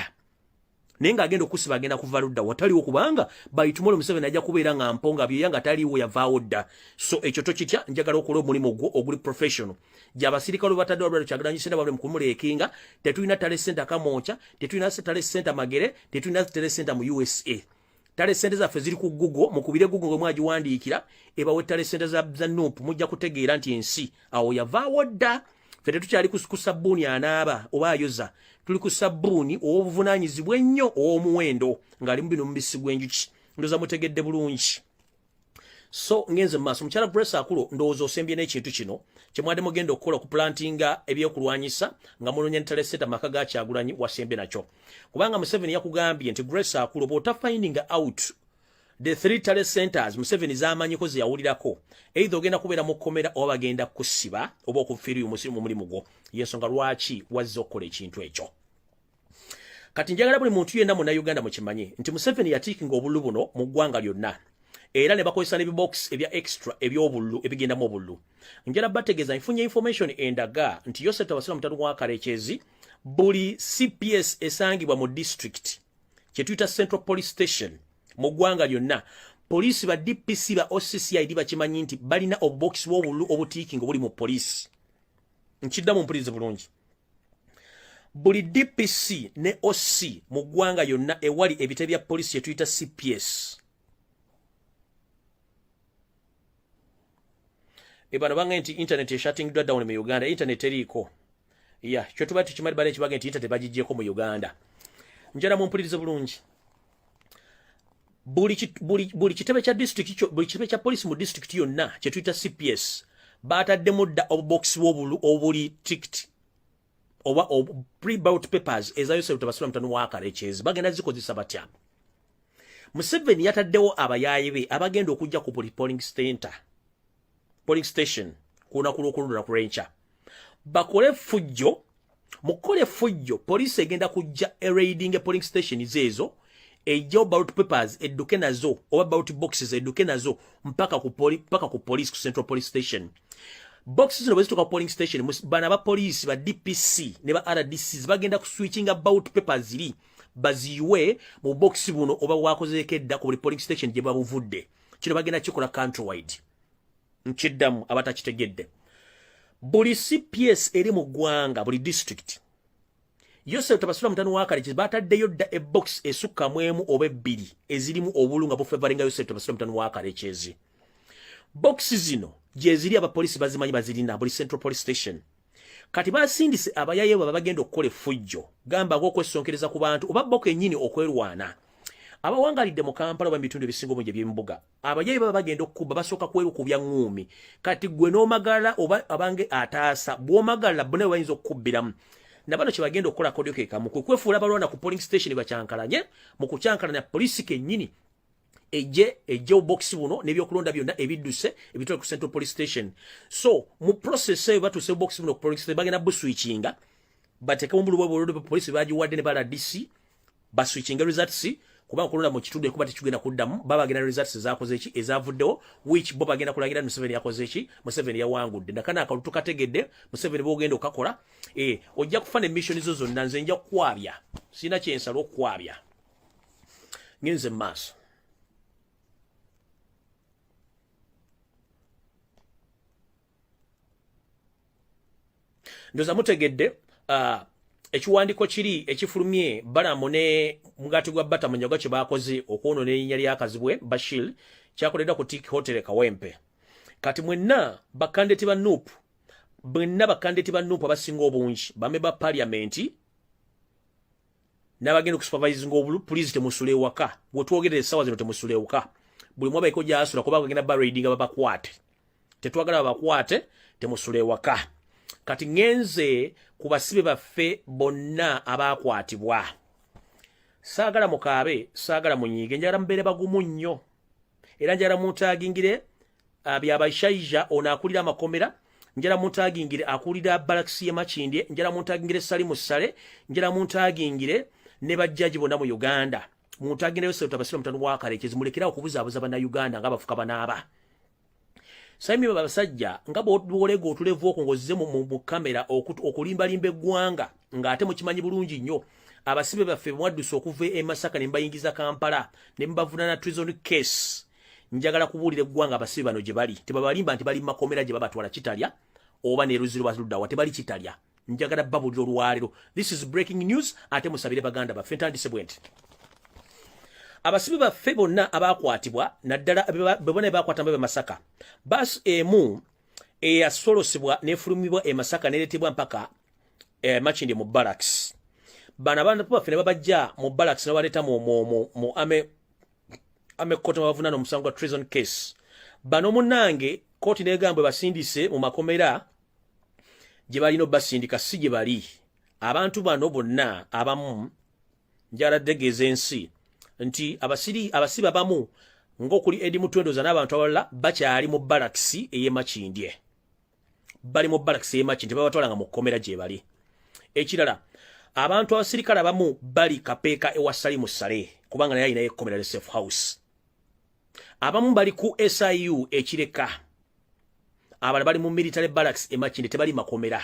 S1: nenga agenda okusiba agenda kuva ludda wataliwo kubanga bayitumole Museveni ajja kubeera nga mponga byeyanga taliwo yavaawo dda. So ekyo tokitya, njagala okola omulimu gwo oguli professional gy'abasirikale batadde Robert Kyagulanyi Center bali mukumuleekinga. Tetulina tale center Kamoocha, tetulina tale center Magere, tetulina tale center mu USA. Tale center zaffe ziri ku Google, mukubire Google ngwe mwagiwandiikira ebawe tale center za Noop mujja kutegeera nti ensi awo yavaawo dda. Ffe tetukyali ku sabbuuni anaaba oba ayoza, tuli ku sabbuuni obuvunaanyizibwa ennyo ow'omuwendo ng'ali mu bino mubisi gw'enjuki. Ndowooza mutegedde bulungi. So ngenze mu maaso mukyala Grace Akulu ndowooza osembye n'ekintu kino kye mwadde mugenda okukola okuplantinga ebyokulwanyisa nga munoonya ne tale center maka ga Kyagulanyi wasembye nakyo kubanga Museveni yakugambye nti Grace Akulu bw'ota finding out the 3 tale centers Museveni zamanyiko ze yawulirako either ogenda kubeera mu kkomera oba bagenda kusiba oba okufiirwa mu mulimu gwo. Yensonga lwaki wazze okukola ekintu ekyo. Kati njagala buli muntu yenna Munnayuganda mukimanye nti Museveni yatiikinga obululu buno mu ggwanga lyonna era ne bakozesa n'ebibox ebya extra eby'obululu ebigendamu obululu. Njala bategeeza nfunye information endaga nti Yosef Tabasira mutatu wa Karekezi buli CPS esangibwa mu district kye tuyita Central Police Station mu ggwanga lyonna poliisi ba DPC ba OCCID bakimanyi nti balina obubox bw'obululu obutiikinga obuli mu poliisi. Nkiddamu mpulirize bulungi. Buli DPC ne OC mu ggwanga yonna ewali ebitebe bya poliisi kye tuyita CPS. Ebano bange nti internet is shutting down mu Uganda. Internet eriiko. Kyo tuba tukimali bale kibaga nti internet bagijjeko mu Uganda. Njala mumpulirize bulungi. Buli kitebe kya district buli kitebe kya police mu district yonna kye tuyita CPS bataddemu dda obubox bw'obulu obuli ticket oba pre-ballot papers eza Yosef Tabasira mutano wa Karekezi bagenda zikozesa batya. Museveni yataddewo abayaaye be abagenda okujja ku buli polling station kuna kulukulu na kurencha bakole fujjo mukole fujjo police egenda kujja raiding polling station zezo ejo ballot papers eduke nazo oba ballot boxes eduke nazo mpaka ku police ku Central Police Station. Boxes no bezituka polling station bana ba police ba DPC ne ba RDCs bagenda ku switching about papers ziri baziwe mu box buno oba wakozekedda ku polling station gye babuvudde kino bagenda kikola countrywide. Nkiddamu abatakitegedde buli CPS eri mu ggwanga buli district Yosef Tabasira mutano wa Karekezi bataddeyo dda ebox esukka mwemu oba ebbiri ezirimu obulu nga bufevaringa Yosef Tabasira mutano wa Karekezi. Boxes zino gye ziri abapolisi bazimanyi bazirina buli Central Police Station. Kati basindise abayaye baba bagenda okukola effujjo gamba ng'okwesonkereza ku bantu oba boko ennyini okwerwana. Abawangalidde mu Kampala oba bitundu ebisinga obungi eby'embuga abayaye baba bagenda okubba basooka kwerukubya ng'umi. Kati gwe n'omagala oba abange ataasa bw'omagala bone bayinza okubbiramu. Nabano kibagenda okukola kodyo ke kamu kwefuula balwana ku polling station bakyankalanye mu kucyankalanya polisi kennyini ejje box buno n'ebyokulonda byonna ebidduse ebitwala ku Central Police Station. So mu process eyo batuse box buno ku police station bagenda buswitchinga bateeka mu bulubwe polisi bagiwadde ne bala DC baswitchinga results kubanga kulonda mu kitundu ekuba tekigenda kuddamu babagenda results zakoze ki ezavuddewo which bo bagenda kulagira Museveni yakoze ki Museveni yawangudde nakana akalutu kategedde Museveni bogenda okakola ojja kufana mission zo zonna nze nja kwabya sina kyensalo okwabya ngenze maaso ndoza mutegedde ekiwandiko kiri ekifulumye Balamu ne mugati gwa bata manyaga kye bakoze okwono n'erinnya lyakazibwe Bashir kyakoledda ku Tiki Hotel Kawempe kati mwenna bakandeti ba NUP abasinga obungi bameba parliament n'abagenda okusupervising obulu please temusule ewaka bwetwogerera essaawa zino temusule ewaka buli mwabaiko gyasula kuba bagenda baradinga babakwate tetwagala babakwate temusule ewaka kati ngenze ku basibe baffe bonna abakwatibwa saagala mukaabe saagala munyiige njagala mubeere bagumu nnyo era njagala mutaagingire byabashaija ono akulira amakomera njagala mutaagingire akulira balakisi y'Emakindye njagala mutaagingire Salimu Ssale njagala mutaagingire ne bajjaji bonna mu Uganda mutaagingire yose tabasira mutano wakarekezi mulekera okubuzaabuza bannayuganda nga bafuka banaaba Saimi babasajja nga bwolego otulevu okongozize mu kamera okulimbalimba eggwanga ng'ate mukimanyi bulungi nnyo abasibe baffe mwaddusa okuva e Masaka ne mbayingiza Kampala ne mbavunana treason case njagala kubuulira eggwanga abasibe bano gye bali tebabalimba nti bali mu makomera gye babatwala Kitalya oba ne Luziro Bazuluddawa tebali Kitalya njagala babulira olwaliro this is breaking news ate musabire baganda baffe ntandise bwenti abasibe baffe bonna abakwatibwa naddala bebona bakwata mbe Masaka bas emu eyasolosebwa nefulumibwa e Masaka neretebwa mpaka Makindye mu barracks bana bana baffe ne babajja mu barracks n'abaleta mu ame kote bavunana omusango wa treason case bano munange koti negambwe basindise mu makomera gye balina basindika si gye bali abantu bano bonna abamu njala degeze ensi nti abasiba bamu ng'okuli Edi Mutwendoza n'abantu abalala bakyali mu barracks ey'Emakindye bali mu barracks ey'Emakindye babatwalanga mu kkomera gye bali ekirala abantu abasirikale abamu bali Kapeeka ewa Salimu Ssale kubanga naye alinayo ekkomera le safe house abamu bali ku SIU ekireka abalala bali mu military barracks Emakindye tebali makomera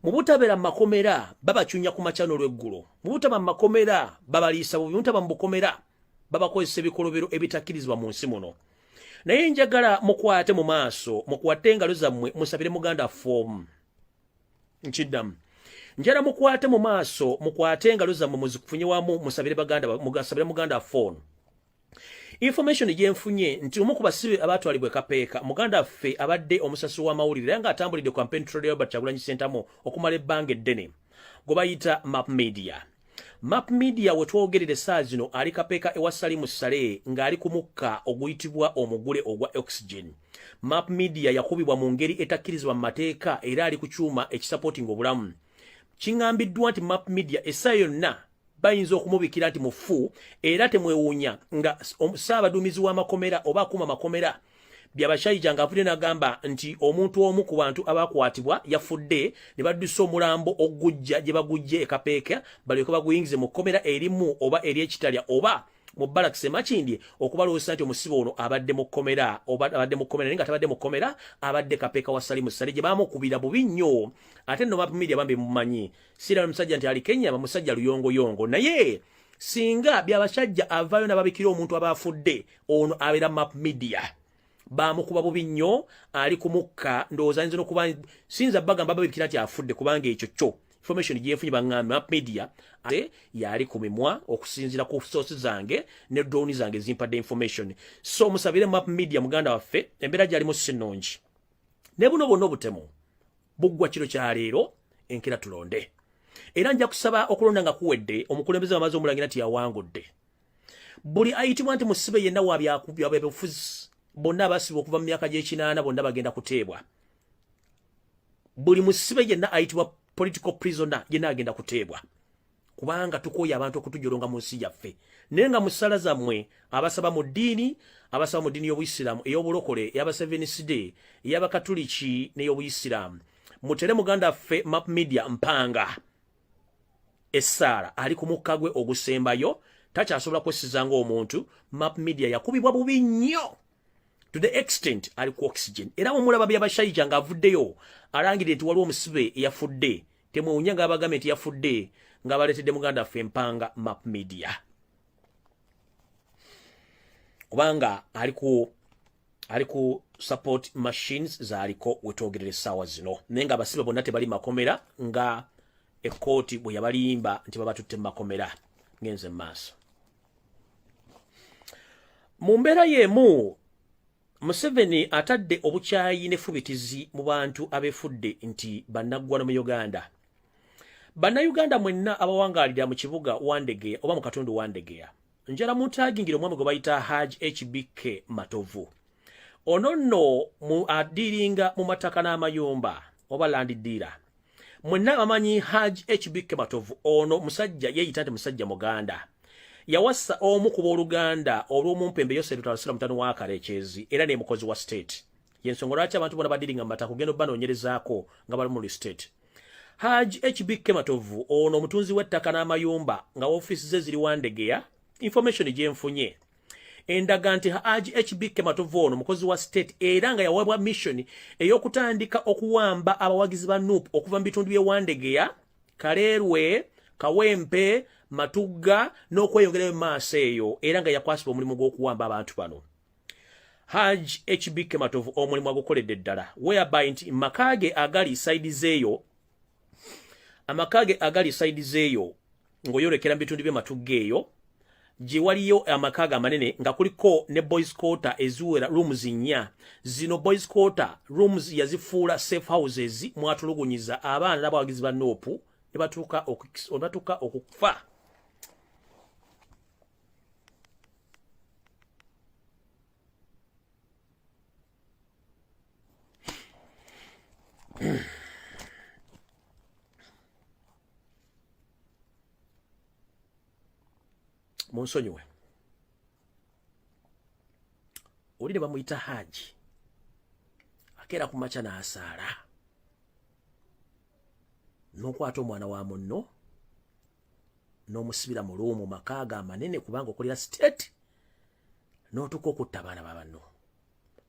S1: mu butabeera makomera babacunya ku macano lw'eggulo mu butaba makomera babaliisa bubi mutaba mbukomera babakozesa ebikolobero ebitakkirizibwa mu nsi muno naye njagala mukwate mu maaso mukwate engalo zammwe musabire muganda form nkiddamu njagala mukwate mu maaso mukwate engalo zammwe muzikufunye wamu musabire muganda phone information gyenfunye nti omu ku basibe abatwalibwa Kapeeka muganda ffe abadde omusasi w'amawulire nga atambulidde campaign trail Robert Kyagulanyi Ssentamu okumala ebbanga eddene gwe bayita Map Media wetwogerera essaawa zino ali Kapeeka ewa Salimu Ssale ng'ali ku mukka oguyitibwa omugule ogwa oxygen Map Media yakubibwa mu ngeri etakkirizibwa mu mateeka era ali ku kyuma ekisupporting obulamu kingambiddwa nti Map Media essaawa yonna bayinza okumubikira nti mufu era temwewuunya nga Ssaabaduumizi w'amakomera oba akuma makomera byabashayija ng'avudde n'agamba nti omuntu omu ku bantu abakwatibwa yafudde ne baddusa omulambo ogujja gye bagujje e Kapeeka balyoke baguyingize mu kkomera erimu oba ery'Ekitalya oba mu barracks Emakindye okubalowooza nti omusibe ono abadde mu kkomera naye nga tabadde mu kkomera abadde Kapeeka wa Salimu Ssale gye baamukubira bubi nnyo ate nno Map Media bambi mumanyi sira omusajja nti ali Kenya bamusajja luyongoyongo naye singa byabasajja avaayo n'ababikira omuntu abafudde ono abeera Map Media baamukuba bubi nnyo ali ku mukka ndowooza ayinza n'okuba sinza bagamba babikira nti afudde kubanga ekyo kyo information gyenfunye baŋŋambe Map Media ate yali ku mimwa okusinziira ku sources zange ne drone zange zimpadde information so musabire Map Media muganda waffe embeera gyalimu si nnungi ne buno bwonna obutemu buggwa kiro kya leero enkera tulonde era nja kusaba okulonda nga kuwedde omukulembeze wamaze omulangira nti yawangudde buli ayitibwa nti musibe yenna wabyabufuzi bonna abasibwa okuva mu myaka gy'ekinaana bonna bagenda kuteebwa buli musibe yenna ayitibwa political prisoner yenna agenda kuteebwa kubanga tukooye abantu okutujolonga mu nsi yaffe naye nga musala zammwe abasaba mu ddiini y'Obuyisiraamu ey'obulokole ey'Abaseventh Day ey'Abakatuliki n'ey'Obuyisiraamu mutere muganda ffe Map Media mpanga essaala ali ku mukka gwe ogusembayo takyasobola kwesizanga omuntu. Map Media yakubibwa bubi nnyo to the extent ali ku oxygen. Era omulaba byabashayija nga avuddeyo alangire nti waliwo omusibe eyafudde, temwewunya nga abagambe nti yafudde nga baleetedde muganda ffe empanga Map Media. Kubanga ali ku support machines zaaliko wetwogerera essaawa zino. Naye nga abasibe bonna tebali makomera nga ekkooti bwe yabalimba nti babatutte mu makomera. Ngenze mu maaso. Mu mbeera y'emu, Museveni atadde obukyayi n'effubitizi mu bantu abeefudde nti bannaggwano mu Uganda. Bannayuganda mwenna abawangaalira mu kibuga Wandegeya oba mu katundu Wandegeya, njala mutaagingira omwami gwe bayita Hajj HBK Matovu. Ono nno mu adiringa mu mataka n'amayumba oba land dealer. Mwenna amanyi Hajj HBK Matovu, ono musajja yeeyita nti musajja Muganda. Yawassa omu ku booluganda olw'omumpembe Yose Lutalusira mutano wa Kalekyezi era ne mukozi wa state. Yensonga lwaki abantu bona badiringa mu mataka kugenda banoonyerezaako nga bali mu state. Hajj HBK Matovu ono omutunzi w'ettaka n'amayumba nga ofiisi ze ziri Wandegeya. Information gyenfunye endaga nti Hajj HBK Matovu ono mukozi wa state era nga yaweebwa mission ey'okutandika okuwamba abawagizi ba NUP okuva mu bitundu by'e Wandegeya, Kaleerwe, Kawempe, Matugga n'okweyongera mu maaso eyo, era nga yakwasibwa omulimu gw'okuwamba abantu bano. Hajj HBK Matovu omulimu agukoledde ddala whereby nti amakage agali side zeeyo ng'oyolekera mu bitundu by'e Matugga eyo gye waliyo amakaga amanene nga kuliko ne boys quarter eziwera rooms 4. Zino boys quarter rooms yazifuula safe houses mwatulugunyiza abaana n'abawagizi ba NUP ne batuuka okufa. Monsonyiwe oli ne bamuyita Haji akeera ku makya n'asaala n'okwata omwana wa munno n'omusibira mu luumu makaaga amanene kubanga okolera state n'otuuka okutta abaana ba banno.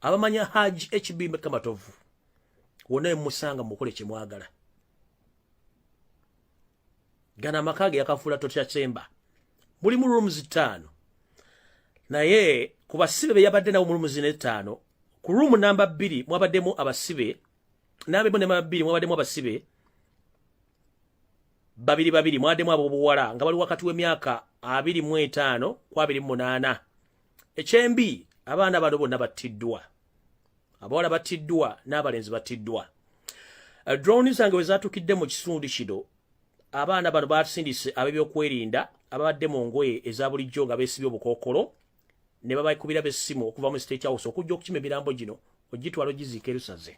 S1: Abamanya Hajj HBK Matovu wonna musanga mukole kye mwagala. Gana amakaaga yakafuula totya Chamber mulimu rooms 5 naye ku basibe be yabadde nawo mu rooms 5 ku room number 2 mwabaddemu abasibe n'abebo ne mabiri mwabaddemu abasibe babiri mwabaddemu ab'obuwala nga bali wakati w'emyaka 25 ku 28. Ekyembi abaana bano bonna battiddwa, abawala battiddwa n'abalenzi battiddwa. Drone zange we zaatukidde mu kisundu kino abaana bano baasindise ab'ebyokwerinda ababadde mu ngoye eza bulijjo nga beesibye obukookolo ne babayikubira b'essimu okuva mu State House okujja okukima emirambo gino ogitwala ogiziika e Lusaze.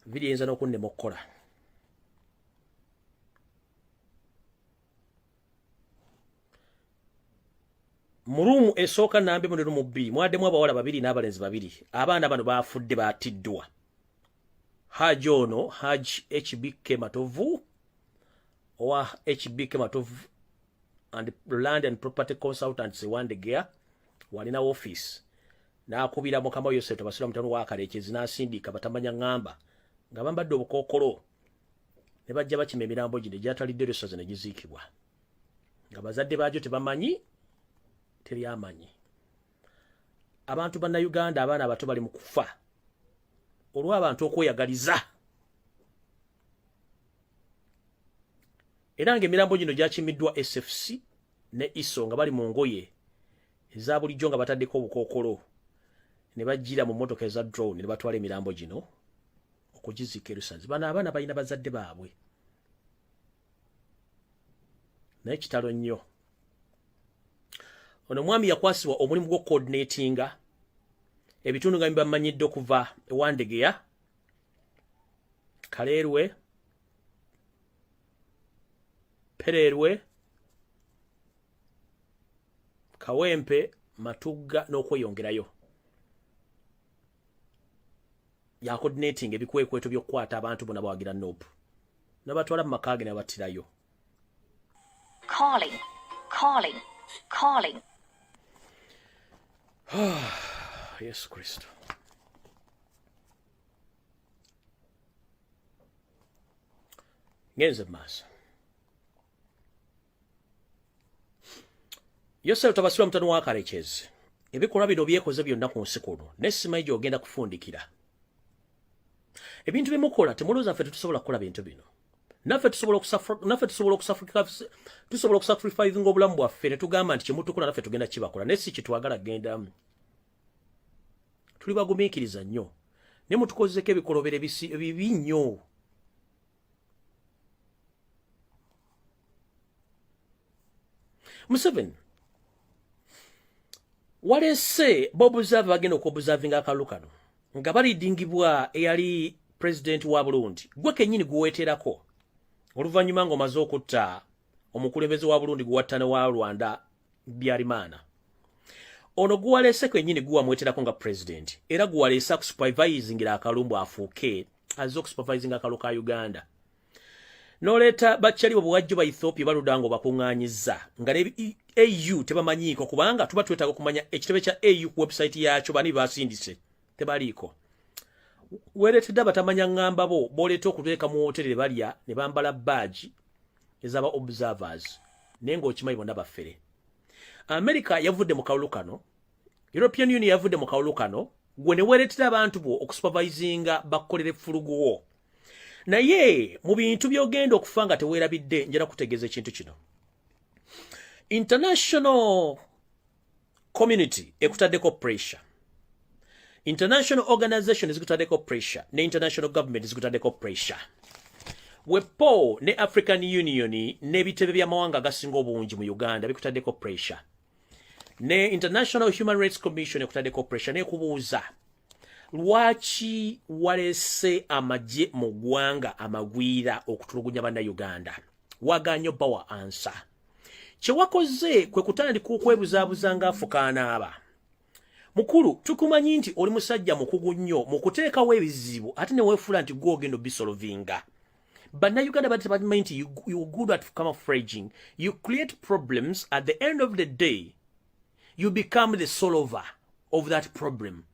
S1: Video yenza n'okunnema okukola. Mu ruumu esooka nambe mu ruumu 2 mwaddemu abawala 2 n'abalenzi 2. Abaana bano baafudde baatiddwa. Hajj ono Hajj HBK Matovu owa HBK Matovu and Land and Property Consultants Wandegeya walina office n'akubira mukama Yose Lutalusira mutano wa Kalekyezi n'asindika batamanya ngamba nga bambadde obukookolo ne bajja bakima emirambo gino gyatalidde Lusaze ne giziikibwa nga bazadde baagyo tebamanyi teri amanyi. Abantu bannayuganda abaana abato bali mu kufa olw'abantu okweyagaliza era ng'emirambo gino gyakimiddwa SFC ne ISO nga bali mu ngoye eza bulijjo nga bataddeko obukookolo ne bajjira mu mmotoka eza drone ne batwala emirambo gino okugiziika e Lusaze. Bano abaana balina bazadde baabwe naye kitalo nnyo. Ono mwami yakwasibwa omulimu gw'ocoordinatinga ebitundu nga bamanyidde okuva e Wandegeya Kalerwe, Pererwe, Kawempe, Matuga n'okweyongerayo. Ya coordinating ebikwekweto by'okukwata abantu bonna bawagira nope. Nabatwala mu makaage ne battirayo.
S2: Calling.
S1: Yesu Kristo. Ngenze maaso. Yosef tabasula mutano wa Karekezi. Ebikolwa bino byekoze byonna ku nsi kuno. Nesimanyi gy'ogenda kufundikira. Ebintu byemukola temulowooza ffe tetusobola kukola bintu bino. Naffe tusobola okusacrifice ng'obulamu bwaffe ne tugamba nti kyemutukola naffe tugenda kibakola. Naye si kitwagala gendamu. Tuli bagumiikiriza nnyo. Ne mutukozeko ebikolobero bibi nnyo. Museveni walese b'obuzaavu bagenda okubuzaavinga akalulu kano nga balidingibwa eyali president wa Burundi. Gwe kennyini guweeterako oluvannyuma ng'omaze okutta omukulembeze wa Burundi guwattane wa Rwanda Byarimaana. Ono guwalese kwennyini guwamweterako nga president era guwalese akusupervisingira akalumbu afuuke azze okusupervisinga akalulu ka Uganda. Noleeta bakyali bwajjo ba Ethiopia baludango bakuŋŋaanyizza nga AU tebamanyiiko kubanga tuba twetaaga okumanya ekitebe kya AU ku website yakyo bani basindise tebaliiko. Weeretedde abatamanya ŋŋamba bo booleeta okuteeka mu wooteri balya ne bambala badge ez'aba observers naye ng'okimanyi bonna baffere. America yavudde mu kalulu kano, European Union yavudde mu kalulu kano, gwe ne weeretedde abantu bo okusupervisinga bakukolere fuluguwo. Naye mu bintu by'ogenda okufa nga teweerabidde njala kutegeeza ekintu kino. International community ekutaddeko pressure. International organization ezikutaddeko pressure ne international government ezikutaddeko pressure. Wepo ne African Union n'ebitebe by'amawanga agasinga obungi mu Uganda bikutaddeko pressure. Ne International Human Rights Commission ekutaddeko pressure n'ekubuuza lwaki walese amagye mu ggwanga amagwira okutulugunya bannayuganda. Waganya bawa ansa. Kye wakoze kwe kutandika okwebuzaabuza ng'Afrikaana aba. Mukulu tukumanyi nti oli musajja mukugu nnyo mu kuteekawo ebizibu ate ne weefuula nti gw'ogenda obisolovinga. Bannayuganda batebamanyi nti you good at camouflaging. You create problems. At the end of the day you become the solver of that problem.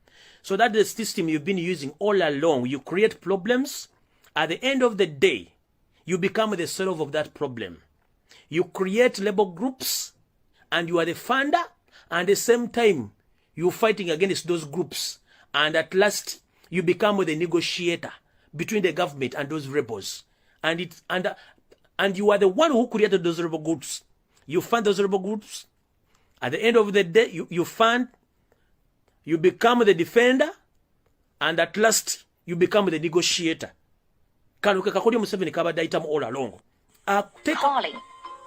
S1: So that the system you've been using all along, you create problems. At the end of the day, you become the solver of that problem. You create labor groups, and you are the funder, and at the same time, you're fighting against those groups. And at last, you become the negotiator between the government and those rebels. And you are the one who created those rebel groups. You fund those rebel groups. At the end of the day, you fund. You become the defender, and at last you become the negotiator. Kaluke kakuli Museveni kabadde ayitamu all along.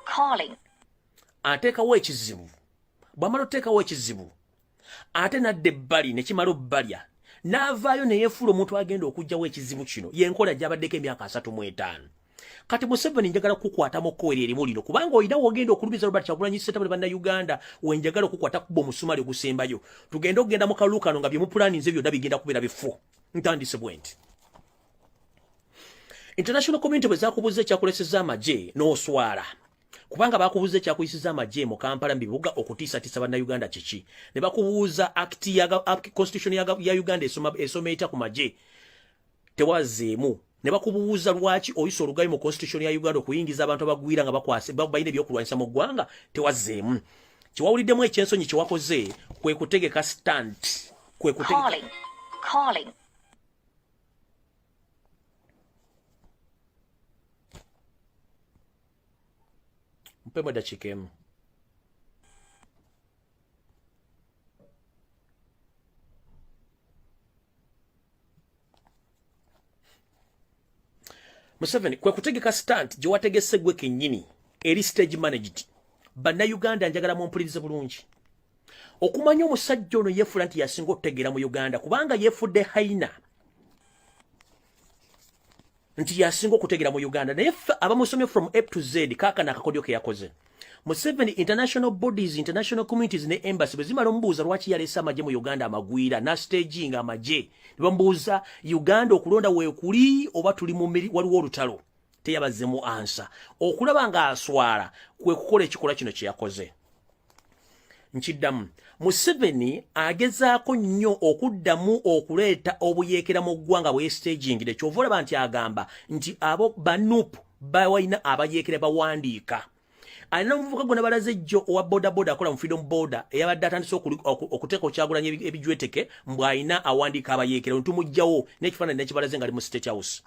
S2: Calling.
S1: Ateekawo ekizibu. Bw'amala oteekawo ekizibu. Ate nadde ebbali ne kimala obbalya. N'avaayo ne yeefuula omuntu agenda okuggyawo ekizibu kino. Y'enkola gy'abaddeko emyaka 35. Kati Museveni njagala kukwatamu kkoeri erimu lino kubanga olina wogenda okulumiza Robert Kyagulanyi Ssentamu ne bannayuganda wenjagala okukwata kuba omusumali ogusembayo. Tugenda okugenda mu kalulu kano nga bye mupulaninze byonna bigenda kubeera bifu. Ntandise bwenti. International community bwe zaakubuuza ekyakuleseza amagye n'oswala. Kubanga baakubuuza ekyakuyisiza amagye mu Kampala mu bibuga okutiisatiisa bannayuganda kiki. Ne bakubuuza constitution ya Uganda esoma etya ku magye. Tewazeemu. Ne bakubuuza lwaki oyisa olugayi mu constitution ya Uganda okuyingiza abantu abagwira nga bakwase balina ebyokulwanyisa mu ggwanga tewazeemu. Kiwawuliddemu ekyensonyi kye wakoze kwe kutegeka stand.
S2: Calling.
S1: Mpemu eddakiika emu. Museveni kwe kutegeka stunt gye wategese gwe kennyini eri stage managed. Bannayuganda njagala mumpulirize bulungi. Okumanya omusajja ono yeefuula nti yasinga okutegeera mu Uganda kubanga yeefudde haina. nti yasinga okutegera mu Uganda naye abamusomye from A to Z kaka nakakodyo ke yakoze Museveni international bodies international communities ne embassy bezimala ombuuza lwaki yalesa amaje mu Uganda amagwira na staging amaje nibambuuza Uganda okulonda weekuli oba tuli mu waliwo olutalo teyabazemu answer okulaba nga aswala kwe kukola ekikola kino kye yakoze nchiddamu Museveni agezaako nnyo okuddamu okuleeta obuyeekera mu ggwanga bwe staging de kyovola banti agamba nti abo banupu bawayina abayeekera bawandiika alina omuvubuka gwe nabalaze jjo owa boda akola mu freedom border eyabadde atandise okuteeka Kyagulanyi ebijweteke mbw alina awandiika abayeekera ntumugjawo n'ekifaananyi nekibalaze nga ali mu State House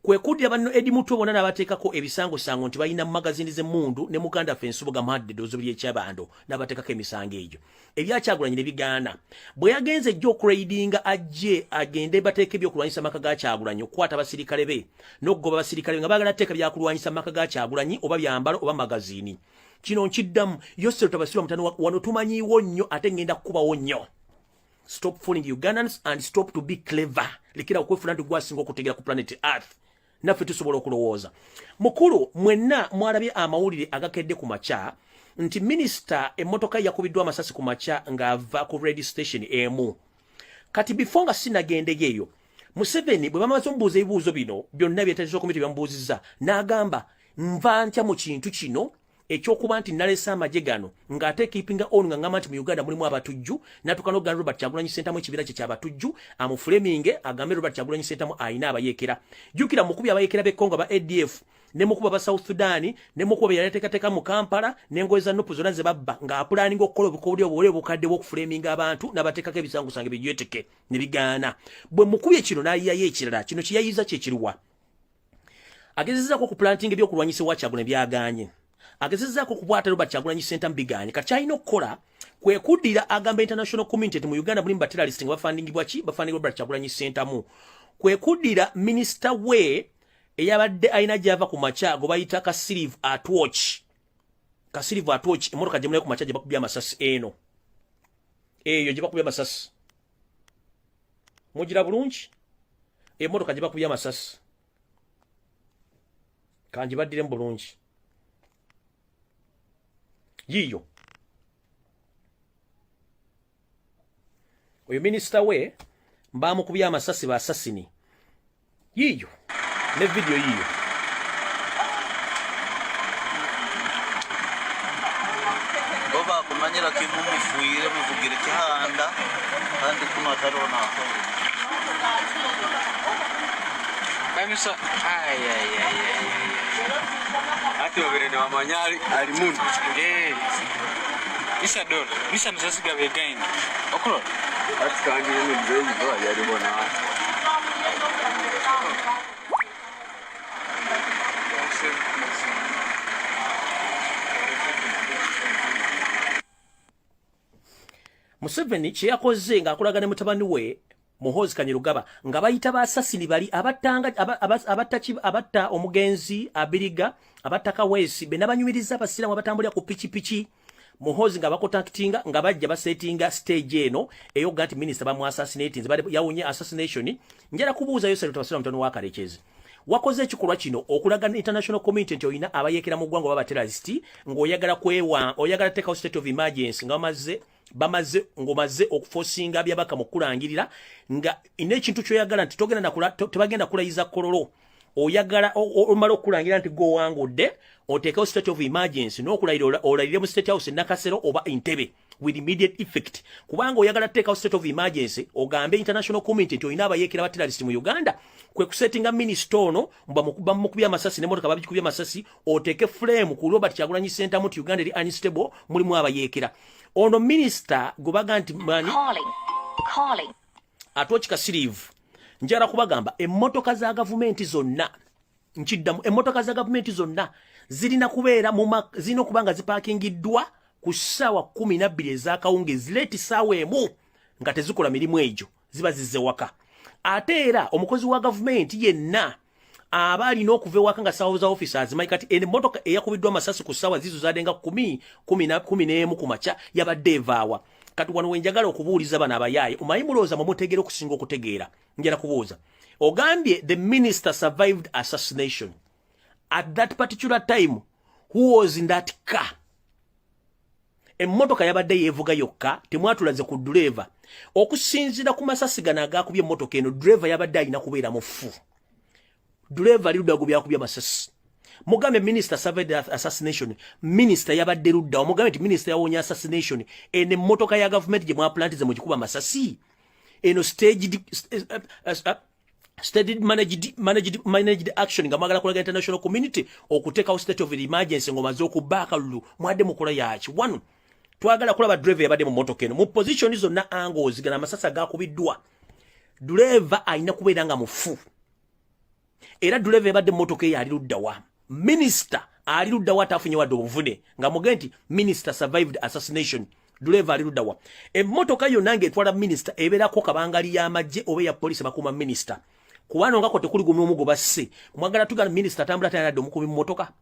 S1: kwekuddira banno Edi Mutwe bonna n'abateekako ebisangosango nti balina mu magazini z'emmundu ne muganda ffe Nsubuga Muhammad eddoozo ly'ekyabando n'abateekako emisango egyo ebya Kyagulanyi ne bigaana bwe yagenze jjo okuradinga ajje agende bateeke ebyokulwanyisa amaka ga Kyagulanyi okukwata abasirikale be n'okugoba abasirikale nga baagala teeka byakulwanyisa amaka ga Kyagulanyi oba byambalo oba magazini kino nkiddamu yose tabasirwa mutano wano tumanyiiwo nnyo ate ngenda kukubawo nnyo stop fooling Ugandans and stop to be clever lekera okwefuna nti gwasinga okutegera ku planet Earth naffe tusobola okulowooza mukulu mwenna mwalabye amawulire agakedde ku makya nti minisita emmotoka yakubiddwa amasasi ku makya ng'ava ku radio station emu kati before nga sinagendegeeyo Museveni bwe bamaze omubuuza ebibuuzo bino byonna byetagisa okumiti byamubuuzizza n'agamba nva ntya mu kintu kino ekyokuba nti nalesa amaje gano ng'ate keepinga on nga ngamba nti mu Uganda mulimu abatujju natukano gano Robert Kyagulanyi Ssentamu ekibira kye ky'abatujju amufuleminge agambe Robert Kyagulanyi Ssentamu ayina abayeekera jjukira mukubi abayeekera b'Ekongo ba ADF ne mukuba ba South Sudan ne mukuba yaleteekateeka mu Kampala n'engoye za nupu zonna ze babba ng'apulaninga okukola obukodyo obwole obukadde bw'okufuleminga abantu n'abateekako ebisangusange bijweteke ne bigaana bwe mukubi ekino n'ayiyayo ekirala kino kiyayiza kye kiruwa agezezzaako okuplantinga ebyokulwanyisa wa Kyagulanyi byagaanye agezezzaako okubwata Robert Kyagulanyi Ssentamu bigaanye kati kyalina okukola kwe kuddira agamba international community mu Uganda mulimu baterrorist nga bafandingibwa ki bafandingibwa Robert Kyagulanyi Ssentamu kwe kuddira minisita we eyabadde alina gyava ku makya go bayita Kasirivu Atwatch emmotoka gye mulayo ku makya gye bakubye amasasi eno eyo gye bakubye amasasi mugira bulungi emmotoka gye bakubye amasasi kangibaddire mu bulungi yiyo oyo minisita we mbamukubye amasasi basasini yiyo ne video yiyo
S2: oba kumanyira kintu mufuire muvugire kihanda kandi kuno atarona
S3: Kamisa ati wabirene wamanyari alimundu isa dor bisa nzasiga begain okoro ati kandi ni mzenyi ndo yari bona
S1: Museveni kye yakoze ng'akolagana mutabani we Muhoozi Kanyerugaba nga bayita basasini bali abatta omugenzi abiriga abatta Kaweesi be nabanyumiriza abasiramu abatambulira ku pichi Muhoozi nga bakontactinga nga bajja basetinga stage eno eyoga nti minister bamu assassinate nze yawunye assassination njera kubuuza yose tubasira mutano wa Kalekezi wakoze ekikolwa kino okulagana international community nti oyina abayeekera mu ggwanga baba terrorist ng'oyagala kwewa oyagala take out state of emergency nga bamaze ngomaze okufosinga byabaka mu kulangirira nga ine kintu kyoyagala nti tebagenda kulayiza kololo oyagala omala okulangira nti go wangudde oteekawo state of emergency n'okulayira olayire mu State House Nakasero oba Entebbe with immediate effect kubanga oyagala teekawo state of emergency ogambe international community nti oyina abayeekera ba terrorist mu Uganda kwe kusettinga minister ono mba mukubya amasasi n'emmotoka babikubya amasasi oteeke flame ku Robert Kyagulanyi Ssentamu nti Uganda eri unstable mulimu abayeekera ono minister gubaga nti mani calling Atwatch Kasirivu njara kubagamba emmotoka za gavumenti zonna nkiddamu emmotoka za gavumenti zonna zirina kubeera zino kubanga ziparkingiddwa ku ssaawa 12 ez'akawungeezi leeti ssaawa emu nga tezikola mirimu egyo ziba zizze waka ate era omukozi wa gavumenti yenna aba alina okuva ewaka nga ssaawa za officers manyi kati emmotoka eyakubiddwa amasasi ku ssaawa zizo zadenga 11 ku makya yabadde evaawa kati wano wenjagala okubuuliza bano abayaaye omanyi mulowooza mumutegeera okusinga okutegeera njala kubuuza ogambye the minister survived assassination. At that particular time, who was in that car? Emmotoka yabadde yevuga yokka, temwatulaze ku driver. Okusinzira ku masasi gano agakubye emmotoka eno, driver yabadde alina kubeera mufu. Driver ali ludda agubya masasi. Mugambe minister survived assassination. Minister yabadde ludda. Mugambe nti minister yawonya assassination. Ene emmotoka ya government gye mwaplantize mu kikuba masasi. Eno staged managed action nga mwagala kulaga international community okuteka state of emergency ngomaze okubaka lulu mwadde mukola yachi. One, twagala kulaba driver yabadde mu motoka eno mu position zonna angles gana masasa gakubiddwa. Driver alina kubeera nga mufu. Era driver yabadde mu motoka ya alirudda wa. Minister alirudda wa tafunye wadde obuvune nga mugenti minister survived assassination. Driver alirudda wa. Emmotoka yo nange etwala minister ebeerako kabangali ya majje oba ya police bakuma minister. Kuwano ngako tekuli gumi omugo basse. Mwagala tugana minister tambula tayana do mukumi mmotoka.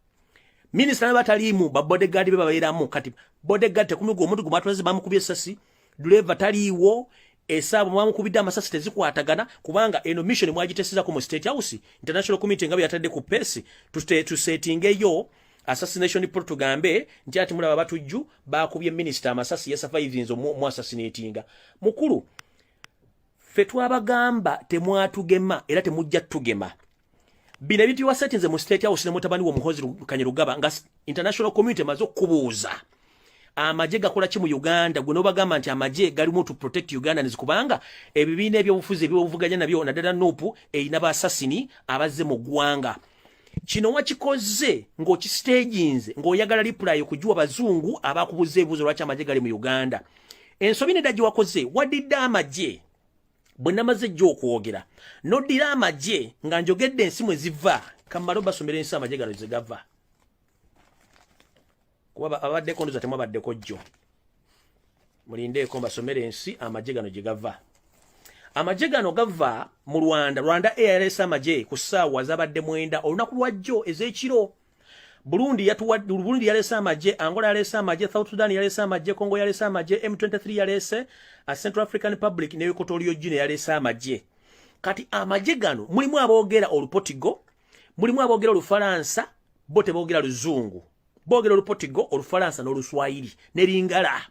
S1: Minister na batalimu ba bodyguard be babeeramu kati bodyguard tekumi go omuntu gumatwaze bamukubye sasi. Driver taliwo esabu mwamukubidde amasasi tezikwatagana kubanga eno mission mwagiteseza ku State House international committee ngabe yatadde ku pesi to setting yo assassination plot tugambe nti ati mulaba batujju bakubye minister amasasi ya survivors mu assassinatinga mukulu fetwa bagamba temwatugema era temujja tugema bine bintu wa settings mu State House ne mutabani wo muhozi Kanyerugaba nga international community mazo kubuuza amaje gakola ki mu Uganda gwe no bagamba nti amaje gali mu to protect Uganda nizikubanga ebibiina ebyobufuzi ebyobuvuganya nabyo nadala nopu ina ba assassin abazze mu gwanga kino wakikoze ngo ki staginze ngo yagala reply kujua bazungu abakubuze ebuzo lwacha amaje gali mu Uganda ensobi ne daji wakoze wadidda amaje bonna maze jjo okwogera nodira amaje nga njogedde ensimu eziva kamaro basomera ensi amaje galo zigava kuba abadde kondoza temwa badde kojjo mulinde ko basomere ensi amaje gano gigava amaje gano gava mu Rwanda ARS amaje ku ssaawa zabadde mwenda olunaku lwajjo ezekiro Burundi yalesa amaje Angola yalesa amaje South Sudan yalesa amaje Congo yalesa amaje M23 yalese a Central African Republic ne Equatorial Guinea yalesa amaje kati amaje gano mulimu aboogera olupotigo mulimu aboogera olufaransa bote boogera luzungu bogero lupotigo olufaransa n'oluswahili neringala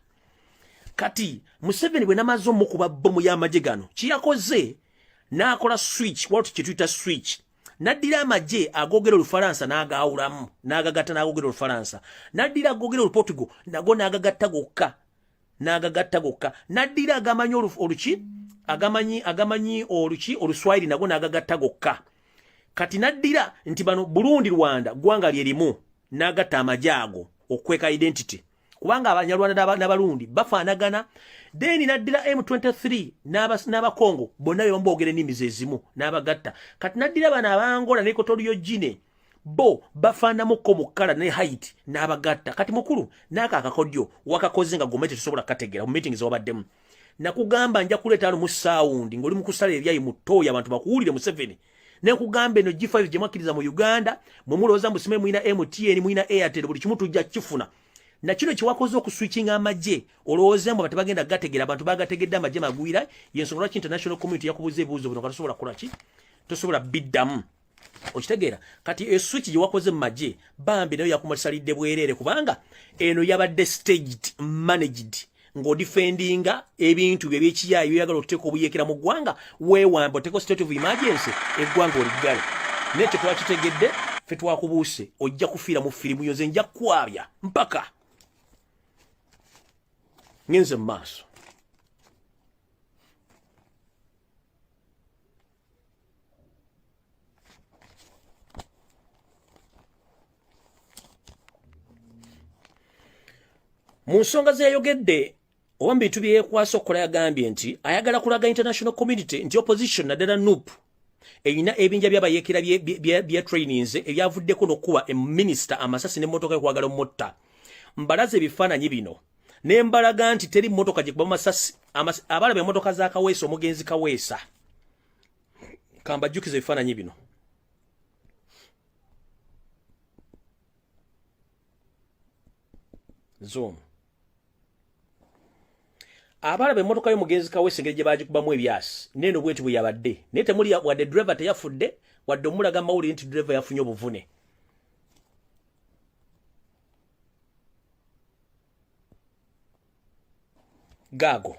S1: kati Museveni bwe namazo mukuba bomu ya amaje gano kiyakoze nakola switch what kitwita switch nadira amaje agogero olufaransa n'agaawulamu n'agagatta n'agogero olufaransa nadira agogero olupotigo nago n'agagatta gokka nadira agamanyi oluki agamanyi oluki oluswahili nago n'agagatta gokka kati nadira nti bano Burundi Rwanda gwanga lyerimu nagata amajago okweka identity kubanga abanyarwanda n'abarundi bafaanagana then nadira M23 n'aba Congo bonna yombogere nimize ezimu n'abagatta kati nadira bana abangola ne Equatorial Guinea bo bafaana muko mukala ne height n'abagatta kati mukuru naka akakodyo wakakoze nga gomete tusobola kategera mu meetings wabaddemu nakugamba nja kuleta mu sound ngoli mukusala ebyayi mutoya abantu bakuwulire mu 7 nekugambe no G5 jemakiriza mu Uganda mumuloza musime muina MTN muina Airtel buli kimuntu jja kifuna na kino kiwakoze okuswitching amaje olowooza mbo batabagenda gategera abantu bagategedde amaje magwira yensonga lwaki international community yakubuze ebuzo buno katasobola kukola ki tosobola biddamu okitegera kati switch jiwakoze maje bambi nayo yakumalisalidde bwerere kubanga eno yabadde staged managed ngo defendinga ebintu byekiyayo yagala oteko obuyekera mu gwanga weewambo teko state of emergency eggwanga oligale nekyo twakitegedde fe twakubuuse ojja kufiira mu firimu yoze nja kwabya mpaka ngenze maaso mu nsonga zeyayogedde oba mbintu byekwasa okukola yagambye nti ayagala kulaga international community nti opposition naddala NUP eyina ebinja byabayekera bya trainings ebyavuddeko n'okuba minister amasasi n'emmotoka y'okwagala omumotta mbalaze ebifaananyi bino nembalaga nti teri mmotoka gye kuba masasi abalaba emmotoka za Kaweesa omugenzi Kaweesa kambajjukiza ebifaananyi bino zoom abala be motoka yo mugenzi Kaweesi engeri gye bagikubamu ebyasi neno bweti bwe yabadde naye temuli wadde driver teyafudde wadde omulaga mawulire nti driver yafunye obuvune. Gago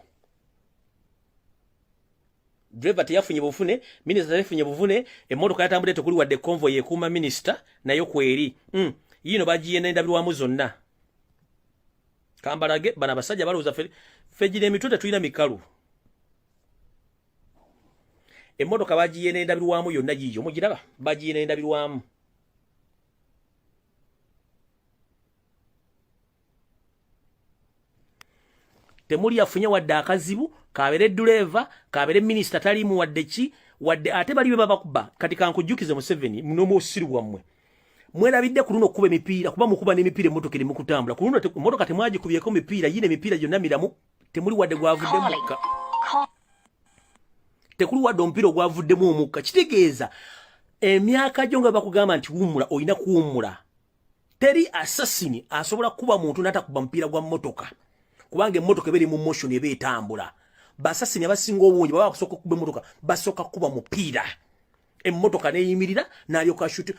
S1: driver teyafunye buvune, minister teyafunye buvune, emmotoka yatambudde tekuli wadde convoy ekuuma minister nayo kweri. Yino bagiyenda endabirwamu zonna. Kambalage bana basajja balowooza fejjira emitwe tetulina mikalu. Emmotoka bagiyenda endabirwamu yonna yiyo mugiraba bagiyenda endabirwamu. Temuli afunye wadde akazibu kabere driver kabere minister talimu wadde ki wadde ate bali babakuba kati kankujjukize Museveni mnomo osiru bwamwe mwerabidde ku luno kuba emipiira kuba mukuba n'emipiira emmotoka eri mu kutambula ku luno emmotoka temwaji kubyeko mipiira yine mipiira gyonna miramu temuli wadde gwavudde mukka tekuli wadde omupiira ogwavuddemu omukka kitegeeza emyaka gyo nga bakugamba nti wumula oyina kuwumula teri assassin asobola kuba muntu n'atakuba mupiira gwa mmotoka kubanga emmotoka eberi mu motion ebe etambula basasini abasinga obungi baba bakusooka kuba emmotoka basooka kuba mupiira emmotoka neyimirira n'alyoka shoot.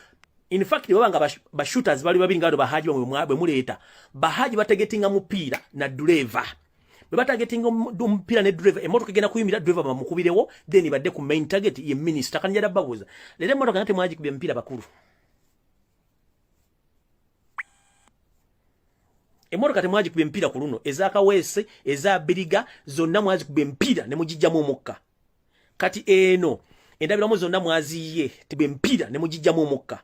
S1: In fact babanga bashooters bali babiri ngalo bahaji bwe muleeta bahaji bategetinga mupiira na driver bwe batagetinga mupiira ne driver emmotoka egenda kuyimirira driver bamukubirewo then badde ku main target ye minister kanjada babuza lele emmotoka nate mwaji kubya mupiira bakulu. Emmotoka temwaji kubya mpira ku luno eza Kaweesi eza Biriga zonna mwazi kubya mpira ne mujijjamu omukka kati eno endabiramu zonna mwaziye tibye mpira ne mujijjamu omukka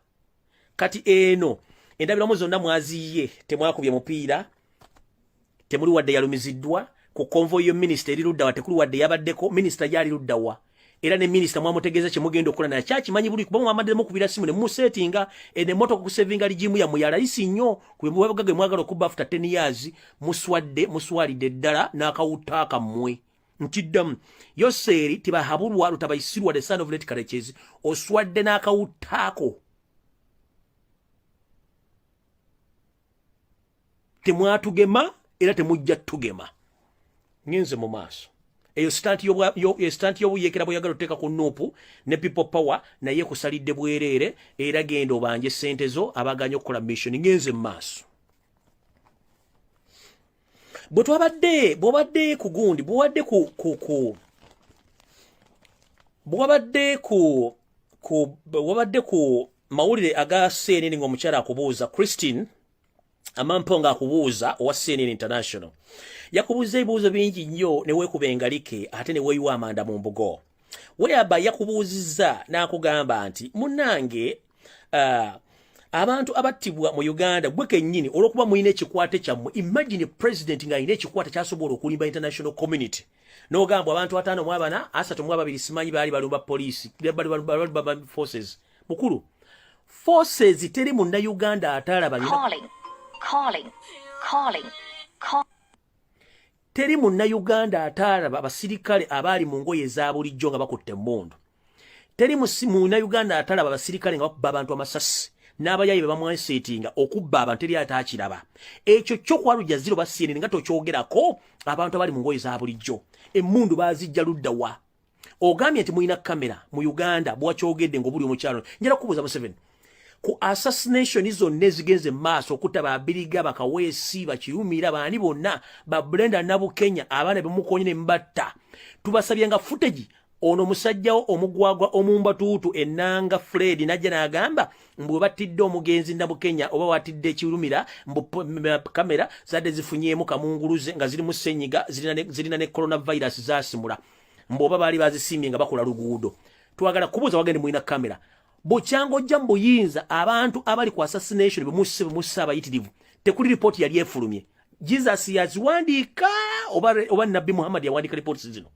S1: kati eno endabiramu zonna mwaziye temwakubya mupiira temuli wadde yalumiziddwa ku convoy yo minister eri luddawa tekuli wadde yabaddeko minister yali luddawa era ne minister mwamutegeeza kye mugenda okukola naye kyakimanyi buli kuba mwamaddemu kubira simu ne musettinga ene motoka kusevinga ligimu ya muyala isi nnyo kubwebwagage mwagala okuba after 10 years muswalidde ddala n'akawuta akammwe ntiddamu yoseeri tibahabulwa lutabayisirwa the son of late Karekezi oswadde n'akawutaako temwatugema era temujja tugema ngenze mu maaso eyo stanti y'obuyekera bweyagala oteeka ku nuupu ne people power naye kusalidde bwereere era genda obanje ssente zo abaganya okukola mission ngenze mu maaso bw'obadde ku gundi bw'obadde ku mawulire aga CNN ng'omukyala akubuuza Christine Amamponga akubuuza owa CNN International yakubuuza ebibuuzo bingi nnyo ne weekuba engalike ate ne weeyiwa amanda mu mbugo weeyaba yakubuuzizza n'akugamba nti munnange abantu abattibwa mu Uganda gwe kennyini olw'okuba mulina ekikwate kyammwe imagine president ng'alina ekikwate kyasobola okulimba international community n'ogamba abantu 5 3 simanyi baali balumba poliisi balumba forces mukulu forces teri munna Uganda atalaba teri munna Uganda atalaba abasirikale abaali mu ngoye za bulijjo nga bakutte emmundu teri munna Uganda atalaba abasirikale nga bakuba abantu amasasi n'abayayi be bamwanseetinga okubba abantu teri ataakiraba ekyo kyo kwalujja ziro ba CNN nga tokyogerako abantu abali mu ngoye za bulijjo emmundu baazijja luddawa ogambye nti mulina kamera mu Uganda bwakyogedde ng'obuli omukyalo njala kubuuza Museveni ku assassination zonna ezigenze maaso okutta Babiriga Bakaweesi Bakirumira baani bonna ba Brenda Nabukenya abaana bemukonye ne mbatta tubasabye nga footage ono musajjawo omugwagwa omumbatuutu enanga Fred najja n'agamba mbwe batidde omugenzi Nabukenya oba watidde Kirumira mbu kamera zadde zifunyeemu kamunguluze nga ziri mu ssenyiga zirina ne coronavirus zasimula mbu oba baali bazisimbye nga bakola luguudo twagala kubuuza wagende mulina kamera bukyango jja mbuyinza abantu abali ku assassination bemusse abayitirivu tekuli report yali efulumye Jesus yaziwandiika oba Nabbi Muhammad yawandiika reports zino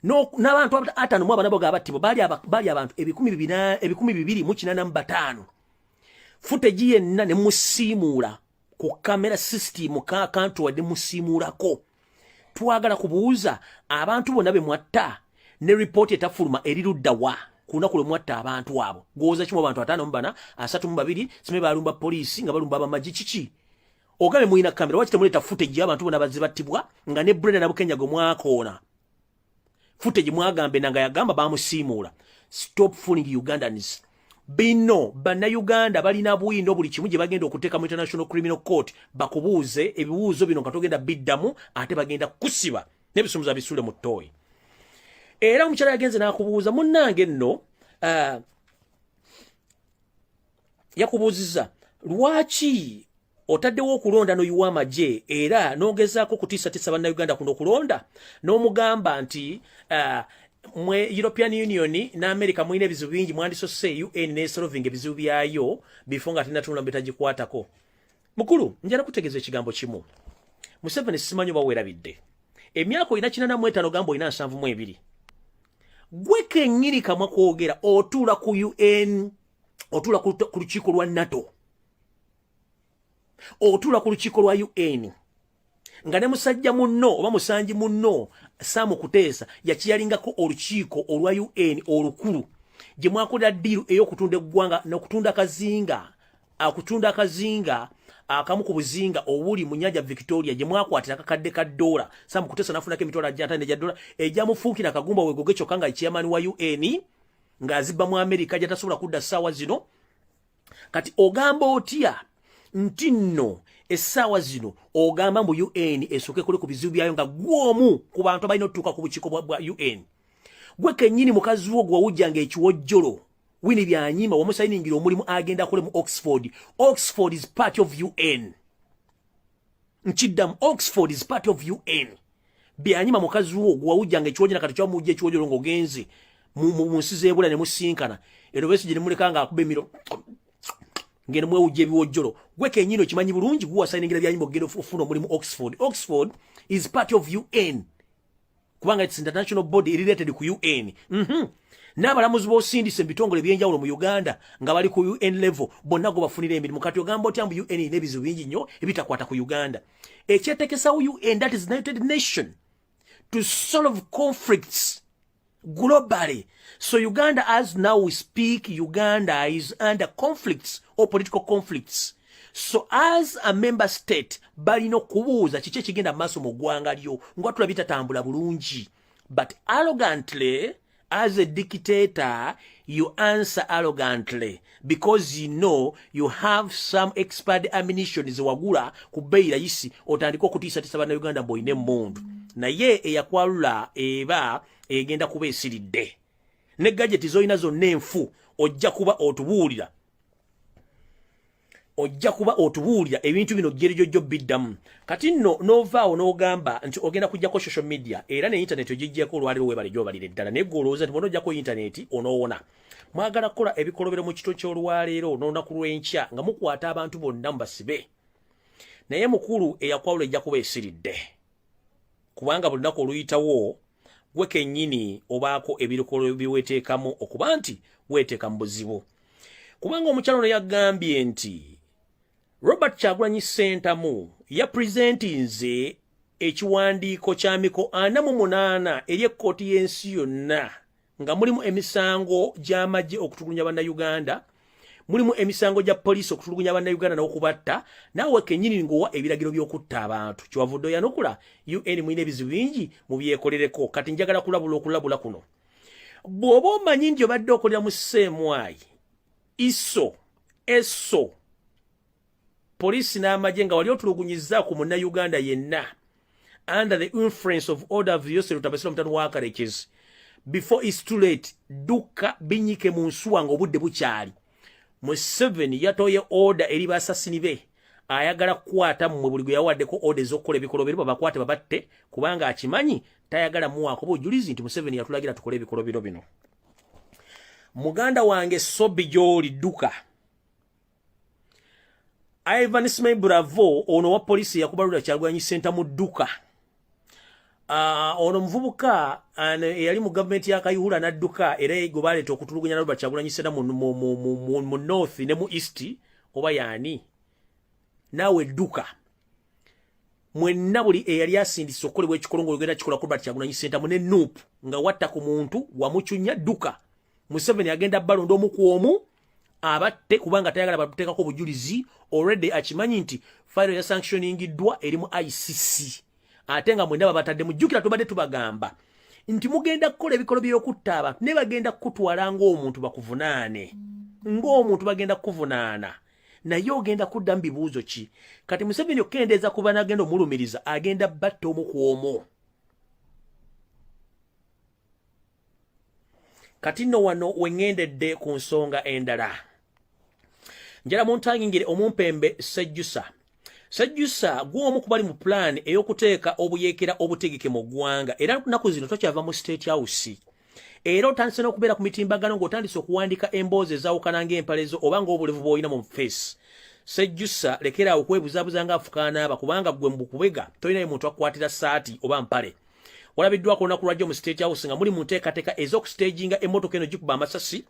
S1: n'abantu 5 mu abanabo gabattibwa baali abantu 285 footage yenna ne musiimuula ku kamera system ka kantu wadde musiimuulako twagala kubuuza abantu bonna be mwatta ne report etafuluma eri luddawa kunaku lwe mwatta abantu abo goza kimu abantu 5 asatu mu babiri sime balumba police nga balumba abamaji kiki ogabe muina kamera wachite muleta footage y'abantu bona bazibatibwa nga ne Brenda na Bukenya go mwakona footage mwagambe nanga yagamba bamusimula. Stop fooling Ugandans. Bino bana Uganda balina bwindo buli kimu gye bagenda okuteeka mu International Criminal Court bakubuuze ebibuuzo bino nga togenda biddamu ate bagenda kusiba n'ebisumuza bisule mu ttooyi. Era omukyala yagenze n'akubuuza munnange nno yakubuuziza lwaki otaddewo okulonda n'oyiwa amagye era n'ogezaako kutiisatiisa bannayuganda kuno okulonda n'omugamba nti mwe European Union na America mwine ebizibu bingi mwandisose UN nesolving ebizibu byayo before nga tinatunula betagikwatako. Mukulu njala kutegeeza ekigambo kimu. Museveni simanyi bawerabidde. Emyaka ina 85 gambo ina 72. Gwe kennyini kamwa kwogera otula ku UN otula ku lukiiko lwa NATO. Otula ku lukiiko lwa UN. Nga ne musajja munno oba musanji munno Samu Kuteesa yakiyalingako olukiiko olwa UN olukulu gye mwakola deal ey'okutunda eggwanga n'okutunda akazinga akamu ku buzinga obuli mu nnyanja Victoria gye mwakwatira akakadde ka $. Samu Kuteesa nafunako emitwalo $5 ejja ejjamufuukira akagumba wegoge kyokka nga chairman wa UN ng'azibba mu America gyatasobola kudda ssaawa zino. Kati ogamba otya nti nno essaawa zino ogamba mu UN esooke kule ku bizibu byayo nga gwomu ku bantu abalina otutuuka ku bukiiko bwa UN. Gwe kennyini mukazi wo gwe wawujjanga ekiwojjolo Wini byanyima wamusayingira omulimu agenda kule mu Oxford. Oxford is part of UN. Nchiddamu Oxford is part of UN. Byanyima mukazi wo gwe wawujjanga ekiwojjolo na kati kyamujja ekiwojjolo ng'ogenze mu nsi z'ebula ne musinkana ero besi gye ne mulekanga akube emiro ngene mwe uje biwojjolo gwe kenyino kimanyi bulungi guwa sayiningira byanyimo gendo ofuna mulimu Oxford. Oxford is part of UN kubanga it's international body related ku UN. N'abalamuzi b'osindise ebitongole ebyenjawulo mu Uganda nga bali ku UN level bonna go bafunira emirimu kati ogamba otya mbu UN n'ebizibu bingi nnyo ebitakwata ku Uganda. Ekyeteekesa UN, that is United Nation, to solve conflicts globally. So Uganda, as now we speak, Uganda is under conflicts or political conflicts. So as a member state, balino kubuuza kiki ekigenda maaso mu ggwanga lyo nga tulabita tambula bulungi. But arrogantly, as a dictator, you answer arrogantly because you know you have some expired ammunition wagula ku bbeeyi rayisi otandika okutiisatiisa bannayuganda mboine mundu. Naye eyakwalula eba egenda kuba esiridde. Ne gadget zoyina zonna enfu ojja kuba otubuulira ebintu bino jjo biddamu. Kati nno novaawo n'ogamba nti ogenda kujjako social media era ne internet ogijjako olwaliro webale gyobalire ddala naye gwolowooza nti bonojjako internet onoowona. Mwagala kukola ebikolobero mu kito ky'olwaleero n'olunaku lw'enkya nga mukwata abantu bonna mubasibe. Naye mukulu eyakwalula ejja kuba esiridde kubanga buli lunaku oluyitawo gwe kennyini obaako ebirokolo biweteekamu okuba nti weeteeka mu buzibu. Kubanga omukyalo ono yagambye nti Robert Kyagulanyi Ssentamu yapresentinze ekiwandiiko kya miko 48 eri ekkooti y'ensi yonna nga mulimu emisango gy'amagye okutulugunya bannayuganda, mulimu emisango gya poliisi okutulugunya bannayuganda n'okubatta, naawe kennyini ng'owa ebiragiro by'okutta abantu. Kyewavudde oyanukula UN mulina ebizibu bingi mubyekolereko. Kati njagala okulabula kuno. Bw'oba omanyi nti obadde okolera mu CMY, ESO, poliisi n'amagye nga wali otulugunyizza ku munnayuganda yenna under the influence of order of Yoseri Lutabasira mutano wa Karekezi, before it's too late, duka binyike mu nsuwa ng'obudde bukyali. Museveni yatoye order eri basasini be ayagala kukwata mmwe buli gwe yawaddeko order ez'okukola ebikolobero babakwate babatte kubanga akimanyi tayagala muwaako bujulizi nti Museveni yatulagira tukole ebikolobero bino. Muganda wange Sobi gy'oli duka. Ivan Smith Bravo ono wa polisi yakubalula Kyagulanyi Ssentamu duka. Ono mvubuka yali mu government ya Kayihura n'adduka era ego baleeta okutulugunya na Robert Kyagulanyi Ssentamu mu north ne mu east oba yaani. Nawe duka. Mwenna buli eyali asindise okukolebwa ekikolongo ogenda kikola ku Robert Kyagulanyi Ssentamu ne Nuupu nga watta ku muntu wamucunya duka. Museveni agenda balonda omu ku omu abatte kubanga tayagala bateekako obujulizi already akimanyi nti file ya sanctioningiddwa eri mu ICC ate nga mwenda babatadde mujjukira tubadde tubagamba nti mugenda kukola ebikolo by'okutta abantu ne bagenda kutwala ng'omuntu bakuvunaane ng'omuntu bagenda kuvunaana naye ogenda kudda mu bibuuzo ki kati Museveni okendeeza kuba n'agenda omulumiriza agenda batta omu ku omu kati nno wano wengendedde ku nsonga endala njala muntangingire omumpembe Sejjusa gw'omu kubali mu plan ey'okuteeka obuyeekera obutegeke mu ggwanga era nnaku zino tokyava mu State House era otandise n'okubeera ku mitimbagano ng'otandise okuwandika emboozi ezawukana ng'empalezo oba ng'obulevu bw'olina mu face Sejjusa lekeraawo okwebuzabuza ng'Africana aba kubanga gwe mbukubega tolinayo muntu akukwatira saati oba mpale walabiddwako olunaku lwajjo mu State House nga muli mu nteekateeka ez'okustaginga emmotoka eno gikuba amasasi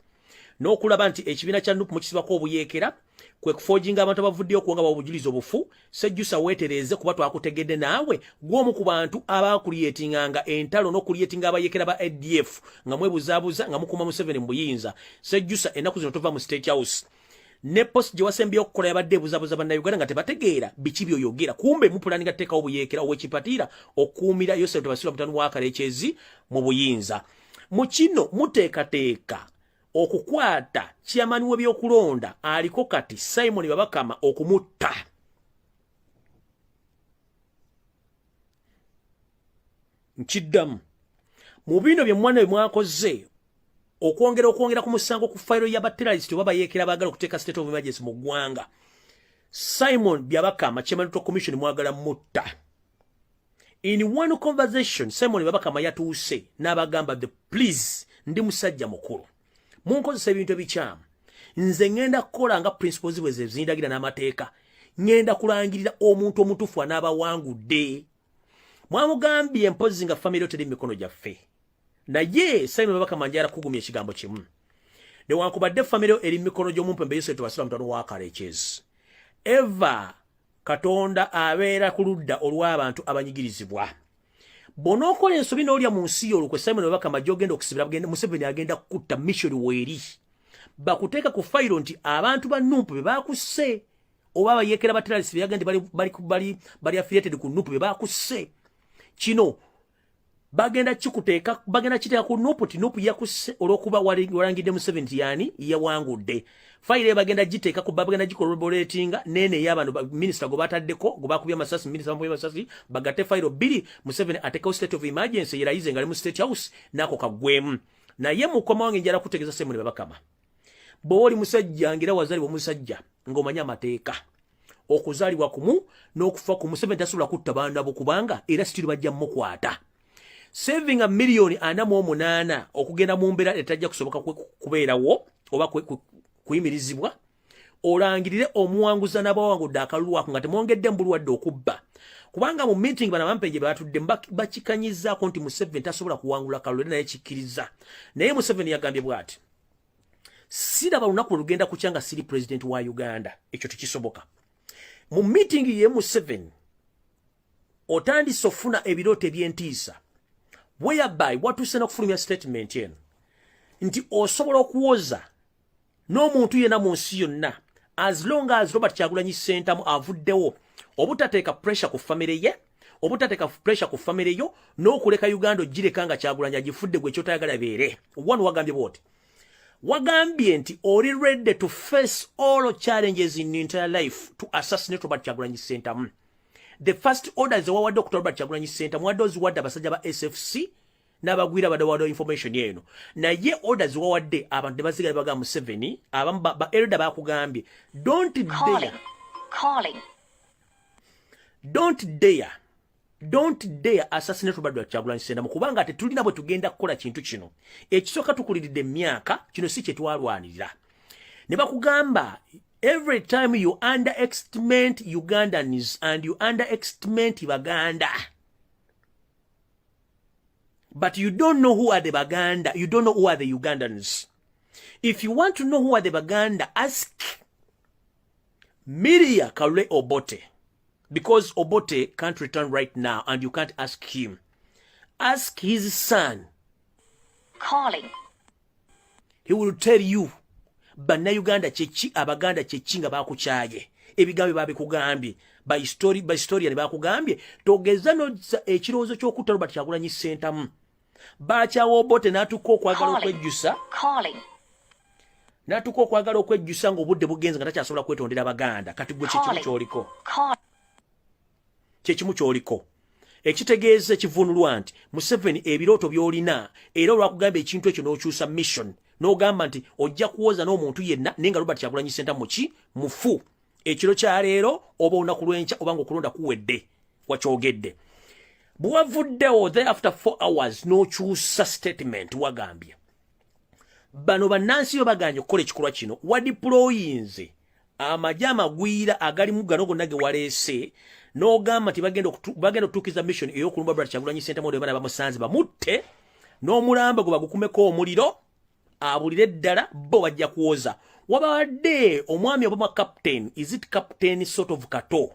S1: n'okulaba nti ekibiina kya NUP mukisibako obuyeekera kwe kufoojinga abantu abavuddeyo okuwanga obujulizi obufu Sejjusa weetereeze kuba twakutegedde naawe gw'omu ku bantu abaakulyetinganga entalo n'okulyetinga abayeekera ba ADF nga mwebuzaabuza nga mukuuma Museveni mu buyinza Sejjusa ennaku zino tova mu State House ne post gye wasembyeyo okukola yabadde ebuzaabuza bannayuganda nga tebategeera biki by'oyogera kumbe mupulaninga teeka obuyeekera ow'ekipatiira okuumira Yosef Tebasirwa mutanu wa Kalekyezi mu buyinza mu kino muteekateeka okukwata chairman w'ebyokulonda aliko kati Simon Babakama okumutta nkiddamu mu bino bye mwana mwakoze okwongera ku musango ku file y'abaterrorist oba bayeekera baagala okuteeka state of emergency mu ggwanga Simon Babakama chairman of commission mwagala mutta in one conversation Simon Babakama yatuuse n'abagamba the please ndi musajja mukulu munkozesa ebintu ebikyamu nze ngenda kukola nga principles bwe zindagira n'amateeka ngenda kulangirira omuntu omutuufu anaabawangudde mwamugambye mpozi nga family oteri mikono gyaffe naye Simon Babakama njala kugumya ekigambo kimu newankubadde family eri mikono gy'omumpembe Yosef Tebasirwa mutano wa Kalekyezi eva Katonda abeera ku ludda olw'abantu abanyigirizibwa bonokola ensobi n'olya mu nsi olukwe Simon Babakama gy'ogenda okusibira bagenda Museveni agenda kutta mission weeri bakuteeka ku fayiro nti abantu ba NUP be bakusse oba bayeekera baterrorist byagandi bali affiliated ku NUP be bakusse kino bagenda kiteeka ku NUP ti NUP yakusse olw'okuba walangidde Museveni nti yaani yawangudde fayiro bagenda giteeka ku bagenda gikolaboratinga nene y'abantu minisita gwe bataddeko gwe bakubye amasasi minisita bamubye amasasi bagatte fayiro bbiri Museveni ateekawo state of emergency yerayize nga ali mu State House n'ako kaggwemu naye mukoma wange njala kutegeeza Simon Babakama bw'oba oli musajja ngira wazaalibwa omusajja ng'omanya amateeka okuzaalibwa kumu n'okufa ku Museveni tasobola kutta baana bo kubanga era sitiri bajja mukwata saving $1 million okugenda mu mbeera etajja kusoboka kubeerawo oba kuyimirizibwa olangirire omuwanguza n'abawangudde akalulu ako nga temwongedde mbulwadde okubba kubanga mu meeting bana bampenje batudde bakikanyizaako nti Museveni tasobola kuwangula akalulu naye kikkiriza naye Museveni yagambye bw'ati siraba lunaku lugenda kukyanga siri president wa Uganda ekyo tekisoboka mu meeting ye Museveni otandise ofuna ebirooto eby'entiisa whereby watuuse n'okufulumya statement eno nti osobola okuwoza n'omuntu yena mu nsi yonna as long as Robert Kyagulanyi Ssentamu avuddewo obutateeka pressure ku family ye obutateeka pressure ku family yo n'okuleka Uganda ogireka nga Kyagulanyi agifudde gwe kyotayagala beere one wagambye bwoti wagambye nti oli ready to face all challenges in entire life to assassinate Robert Kyagulanyi Ssentamu the first orders wawadde okutola Robert Kyagulanyi Ssentamu wadde oziwadde abasajja ba SFC n'abagwira badawadde information yeno naye orders wawadde abantu ne basigala bagamba Museveni abamu ba elder bakugambye don't dare assassinate Robert Kyagulanyi Ssentamu kubanga ate tulina bwe tugenda kukola kintu kino ekisooka tukuliridde emyaka kino si kye twalwanirira ne bakugamba every time you underestimate Ugandans and you underestimate Baganda but you don't know who are the Baganda, you don't know who are the Ugandans. If you want to know who are the Baganda, ask Miria Kale Obote. Because Obote can't return right now and you can't ask him. Ask his son. He will tell you bannayuganda kyeki abaganda kyeki nga bakukyaye ebigambo babikugambye by historian bakugambye togeza no ekirowoozo ky'okutta Robert Kyagulanyi Ssentamu bakyawo Obote n'atuuka okwagala okwejjusa ng'obudde bugenze nga takyasobola kwetondera abaganda kati gwe kyekimu ky'oliko ekitegeeza ekivunulwa nti Museveni ebirooto by'olina era olwakugamba ekintu ekyo n'okyusa mission n'ogamba nti ojja kuwoza n'omuntu yenna naye nga Robert Kyagulanyi Ssentamu mufu ekiro kya leero oba olunaku lw'enkya oba ng'okulonda kuwedde wakyogedde bwe wavuddewo there after 4 hours n'okyusa statement wagambye bano bannansi yo baganye okukola ekikolwa kino wadiployinze amagye amagwira agalimu gano gonna ge waleese n'ogamba nti bagenda okutuukiza mission ey'okulumba Robert Kyagulanyi Ssentamu olwo baana bamusanze bamutte n'omulambo gwe bagukumeko omuliro abulire ddala bo bajja kuwoza wabawadde omwami obama captain is it captain sort of Kato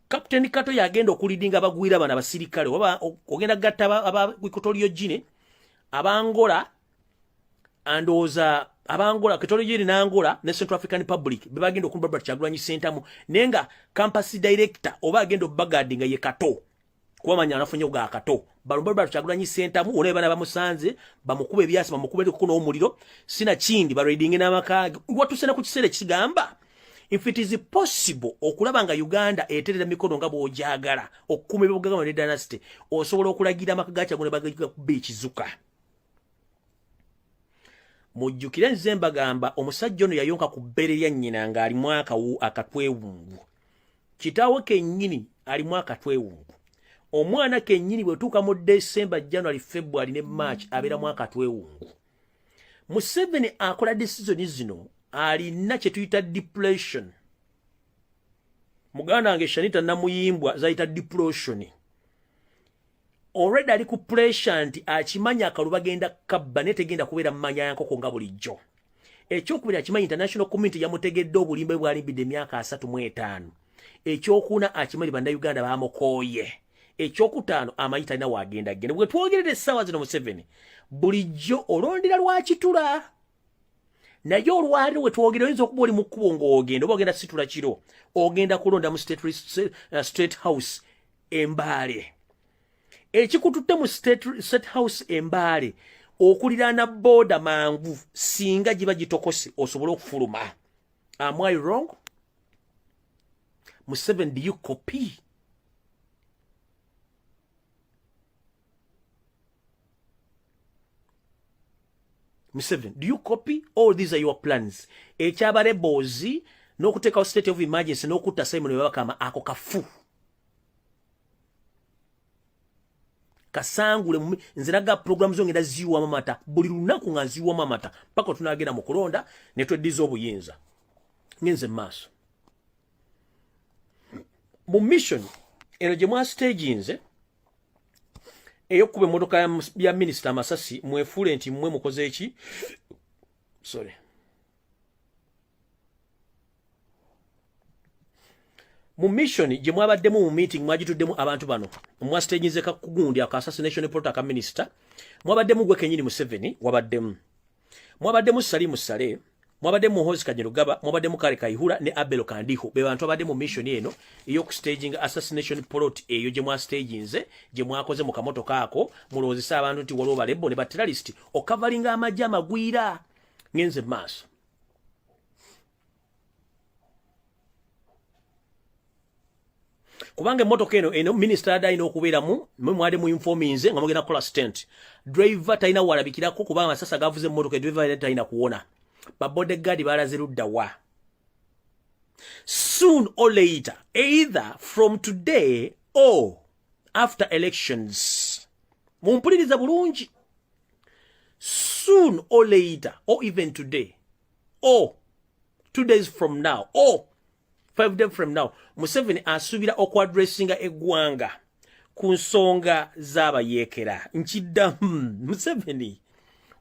S1: captain Kato yagenda okulidinga abagwira bana abasirikale oba ogenda gatta ab'Equatorial Guinea abangola andoza abangola Equatorial Guinea n'Angola ne Central African Republic bebagenda okulumba Robert Kyagulanyi Ssentamu nenga campus director oba agenda obagadinga ye Kato kubamanya anafunye ga Kato balumba Kyagulanyi Ssentamu oleba na bamusanze bamukube ebyasi bamukube ko n'omuliro sina kindi baredinge n'amakage watusena ku kiseera kigamba if it is possible okulaba nga Uganda eterera mikono nga bw'ojagala okukuma ebibugagama ne dynasty osobola okulagira amakaga Kyagulanyi bagaga ku bekizuka mujjukire nze mbagamba omusajja ono yayonka ku bbere lya nnyina nga ali mwaka akatwewungu kitaawe kennyini ali mwaka akatwewungu omwana kennyini bwe tuuka mu December, January, February ne March abeera mwaka twewungu. Museveni akola decision zino alina kye tuyita depression. Muganda wange Shanita namuyimbwa zayita depression. Already ali ku pressure nti akimanya akalu bagenda kabba ne tegenda kubeera mmanya yankoko nga bulijjo. Ekyokubiri akimanyi international community yamutegedde obulimbe bwalimbidde emyaka 35. Ekyokuna akimanyi bannayuganda bamukooye. Ekyokutaano amayita alina wagenda genda. Bwe twogerera essaawa zino Museveni bulijjo olondera lwakitula. Naye olwaliro we twogera oyinza okuba oli mu kkubo ng'ogenda oba ogenda situla kiro ogenda kulonda mu state house Embaale. Ekikututte mu state house Embaale okuliraana boda mangu singa giba gitokose osobola okufuluma. Am I wrong? Museveni, do you copy? Museveni, do you copy? All these are your plans. Ekyabale bozi n'okuteekawo state of emergency n'okutta Simon Webakama ako kafu. Kasangule nziraga programu zongera ziwa mamata buli lunaku nga ziwa mamata pako tunagenda mu kulonda ne tweddiza obuyinza ngenze maaso mu mission eno gye mwa stage nze ey'okkuba emmotoka ya minisita Masasi mwefuule nti mmwe mukoze eki sorry mu mission gye mwabaddemu mu meeting mwagituddemu abantu bano mwa stage nze kakugundi aka assassination protocol minister mwabaddemu gwe kenyini Museveni wabaddemu mwabaddemu Salimu Sale mwabaddemu Hozi Kanyerugaba mwabaddemu Kale Kayihura ne Abelo Kandiho be bantu abaddemu mission eno eyo staging assassination plot eyo gye mwa stage nze gye mwakoze mu kamotoka ako mulozisa abantu nti waliwo balebo ne baterrorist okavalinga amajja amagwira ngenze maaso. Kubange motoka eno minister adaina okubeeramu mwali mu informinze nga mugenda kola stent driver taina walabikirako kubanga sasa gavuze motoka driver taina kuona ba bodyguard balaze ludda wa soon or later either from today or after elections mumpuliriza bulungi soon or later or even today or 2 days from now or 5 days from now Museveni asubira okwadressinga eggwanga ku nsonga z'abayeekera nkidda Museveni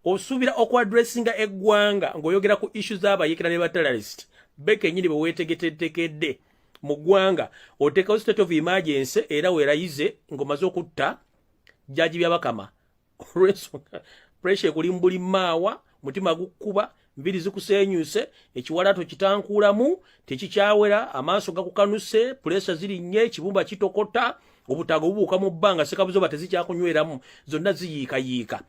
S1: osubira okwadressinga eggwanga ng'oyogera ku issue z'abayeekera ne baterrorist beke nyini bwe weetegetekedde mu ggwanga oteekawo state of emergency era weerayize ng'omaze okutta jjaji Byabakama olw'ensonga pressure kulimbuli mawa mutima gukuba mbiri zikusenyuse ekiwalato kitankulamu tekikyawera amaaso gakukanuse pressure ziri nnye kibumba kitokota obutago bubuuka mu bbanga sekabuzo batezikyakunyweramu zonna ziyiika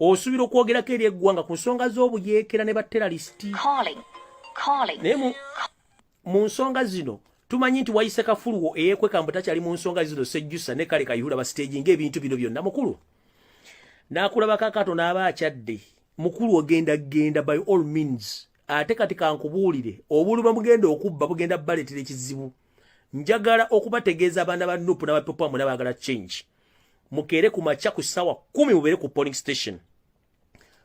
S1: osubira okwogerako eri eggwanga ku nsonga z'obuyeekera ne bateralisti naye mu nsonga zino tumanyi nti wayise kafuluwo eyeekweka mbu takyali mu nsonga zino sejjusa ne kale kayihula basiteegi ng'ebintu bino byonna mukulu n'akulaba kakato n'aba akyadde mukulu ogenda by all means ate kati kankubuulire obuluma mugenda okubba bugenda baletera ekizibu njagala okubategeeza abaana ba nupu n'abapopamu n'abaagala change mukeere ku makya ku ssaawa 10 mubeere ku polling station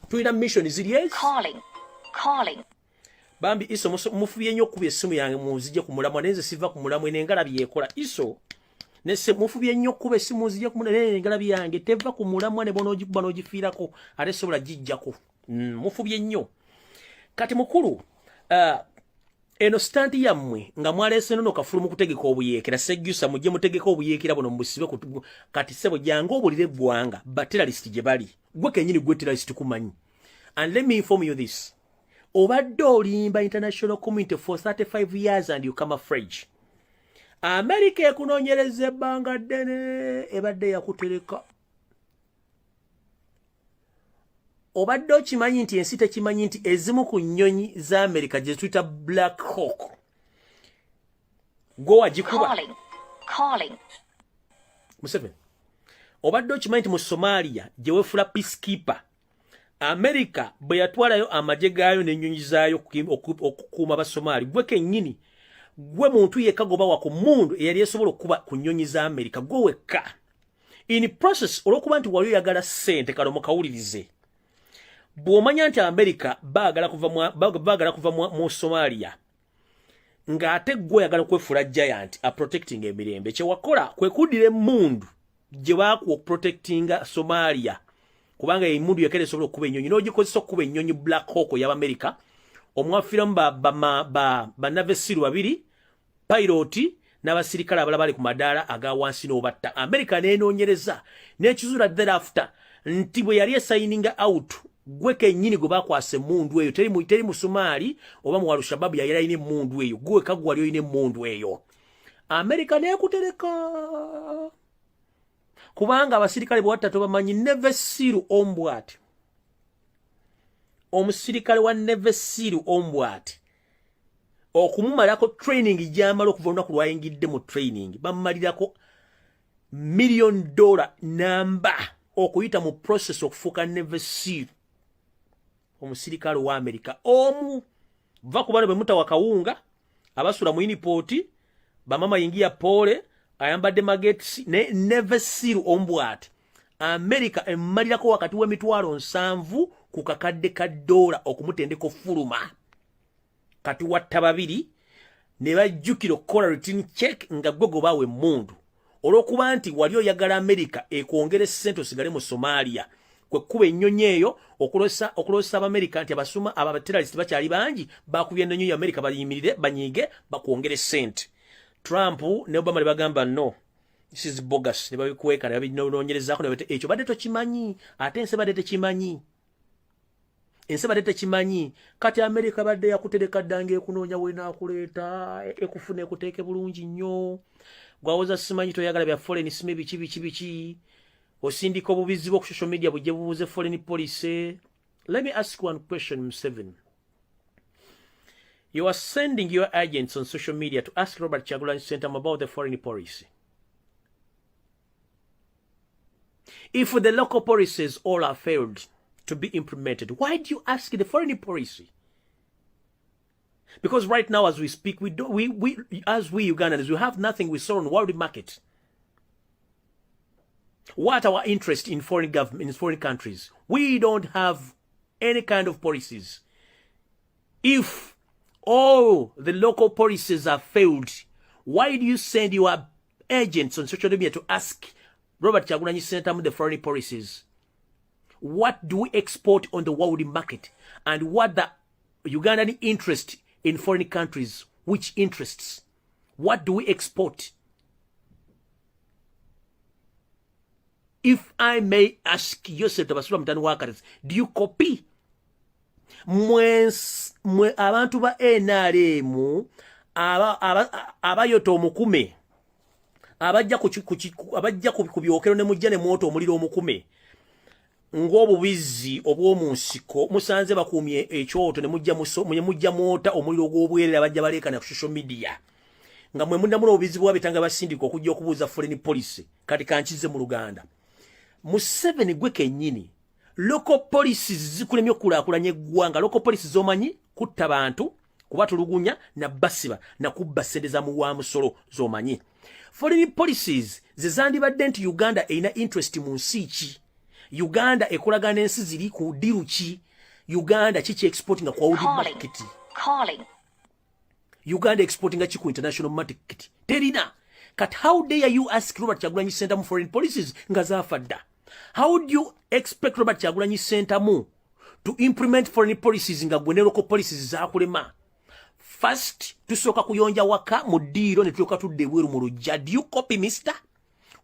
S1: tulina mission ziri ezi bambi iso mufubye nnyo okkuba essimu yange muzije ku mulamwa nenze siva ku mulamwa n'engala byekola iso nese mufubye nnyo okkuba essimu nzije ku mulamwa n'engala byange teva ku mulamwa ne bonogikuba n'ogifiirako ate sobola gijjako mufubye nnyo kati mukulu eno stanti yammwe nga mwaleese nono kafulu mu kutegeka obuyeekera sejjusa mujje mutegeka obuyeekera buno mubusibe kati sebo jangu obulire eggwanga bateralist gye bali gwe kennyini gwe teralist kumanyi and let me inform you this obadde olimba international community for 35 years and you come afraid America ekunoonyereza ebbanga ddene ebadde yakutereka obadde okimanyi nti ensi tekimanyi nti ezimu ku nnyonyi za America gye tuyita Black Hawk gwe wagikuba Museveni obadde okimanyi nti mu Somalia gye weefula peacekeeper America bwe yatwalayo amagye gaayo n'ennyonyi zaayo okukuuma Basomali gwe kennyini gwe muntu yekka gobawa ku mundu eyali esobola okuba ku nnyonyi za America gwe wekka in process olw'okuba nti wali oyagala ssente kalo mukawulirize bw'omanya nti America baagala kuva mu Somalia ng'ate gwe oyagala kwefuula giant a protecting emirembe kyewakola kwe kuddira emmundu gye baakuwa okuprotectinga Somalia kubanga emundu yekere sobola okuba ennyonyi n'ogikozesa okuba ennyonyi Black Hawk y'Amerika omwafiramu bannavesiru babiri piloti n'abasirikale abalala bali ku madaala aga wansi n'obatta America n'enoonyereza n'ekizuula thereafter nti bwe yali esayininga out gwe kennyini gwe baakwasa emmundu eyo teri Musumaali oba mu Al-Shabaab yali alina emmundu eyo gwe wekka gwali olina emmundu eyo America n'ekutereka kubanga abasirikale bw'attatu bamanyi nevesiru ombwati omusirikale wa nevesiru ombwati okumumalako training gy'amala okuva olunaku lwayingidde mu training bamumalirako $1 million namba okuyita mu process okufuuka nevesiru omusirikale wa America omu va ku bano bwe mutawa kawunga abasula mu unipooti bamama yingia pole ayambadde mageti nevesiru ombwati America emmalirako wakati w'emitwalo 7 ku kakadde ka $1 okumutendeko fuluma kati watta babiri ne bajjukira okukola routine check nga gwe gobaawe emmundu olw'okuba nti wali oyagala America ekwongera essente osigale mu Somalia kwe kuba ennyonyi eyo okulosa Abamerika nti abateralist bakyali bangi bakubye ennyonyi ya America bayimirire banyiige bakwongera essente Trump ne Obama ne bagamba no this is bogus ne babikweka ne babinoonyerezaako ne ekyo badde tokimanyi ate ensi badde tekimanyi kati America badde yakutereka ddanga ekunoonya wenaakuleeta ekufuna ekuteeke bulungi nnyo gwawoza simanyi toyagala bya foreign sime biki osindika obubizi bwo ku social media bujje bubuuze foreign policy. Let me ask you one question, M7. You are sending your agents on social media to ask Robert Kyagulanyi Ssentamu about the foreign policy. If the local policies all are failed to be implemented, why do you ask the foreign policy? Because right now, as we speak, we Ugandans, we have nothing we sell on the world market. What our interest in foreign government, in foreign countries? We don't have any kind of policies. If all the local policies are failed, why do you send your agents on social media to ask Robert Kyagulanyi Ssentamu the foreign policies? What do we export on the world market? And what the Ugandan interest in foreign countries? Which interests? What do we export? If I may ask yourself, tabasula mutani wakaresi, do you copy? Mwe abantu ba NRM abayoto omukume abajja ku byokero ne mujja ne moto omuliro omukume ng'obubizi obw'omunsiko musanze bakuumye ekyoto ne mujja moota omuliro gw'obwerere abajja baleekana ku social media nga mwe munnamuno obubizi bwabetanga basindika okujja okubuuza foreign policy kati kankize mu Luganda Museveni gwe kennyini local policies zikulemye okulaakulanya eggwanga local policies zomanyi kutta bantu kubatulugunya na basiba na kubba ssente za muwa musolo zomanyi foreign policies zezandibadde nti Uganda eina interest mu nsi ki Uganda ekolagana ensi ziri ku diru ki Uganda chichi exporting kwa udi market Uganda exporting ku international market terina kat how dare you ask Robert Kyagulanyi Center mu foreign policies nga zafadda how do you expect Robert Kyagulanyi Center mu to implement foreign policies nga gwe ne local policies za kulema first tusoka kuyonja waka mu diro ne tuyoka tudde bweru mu lujja do you copy mister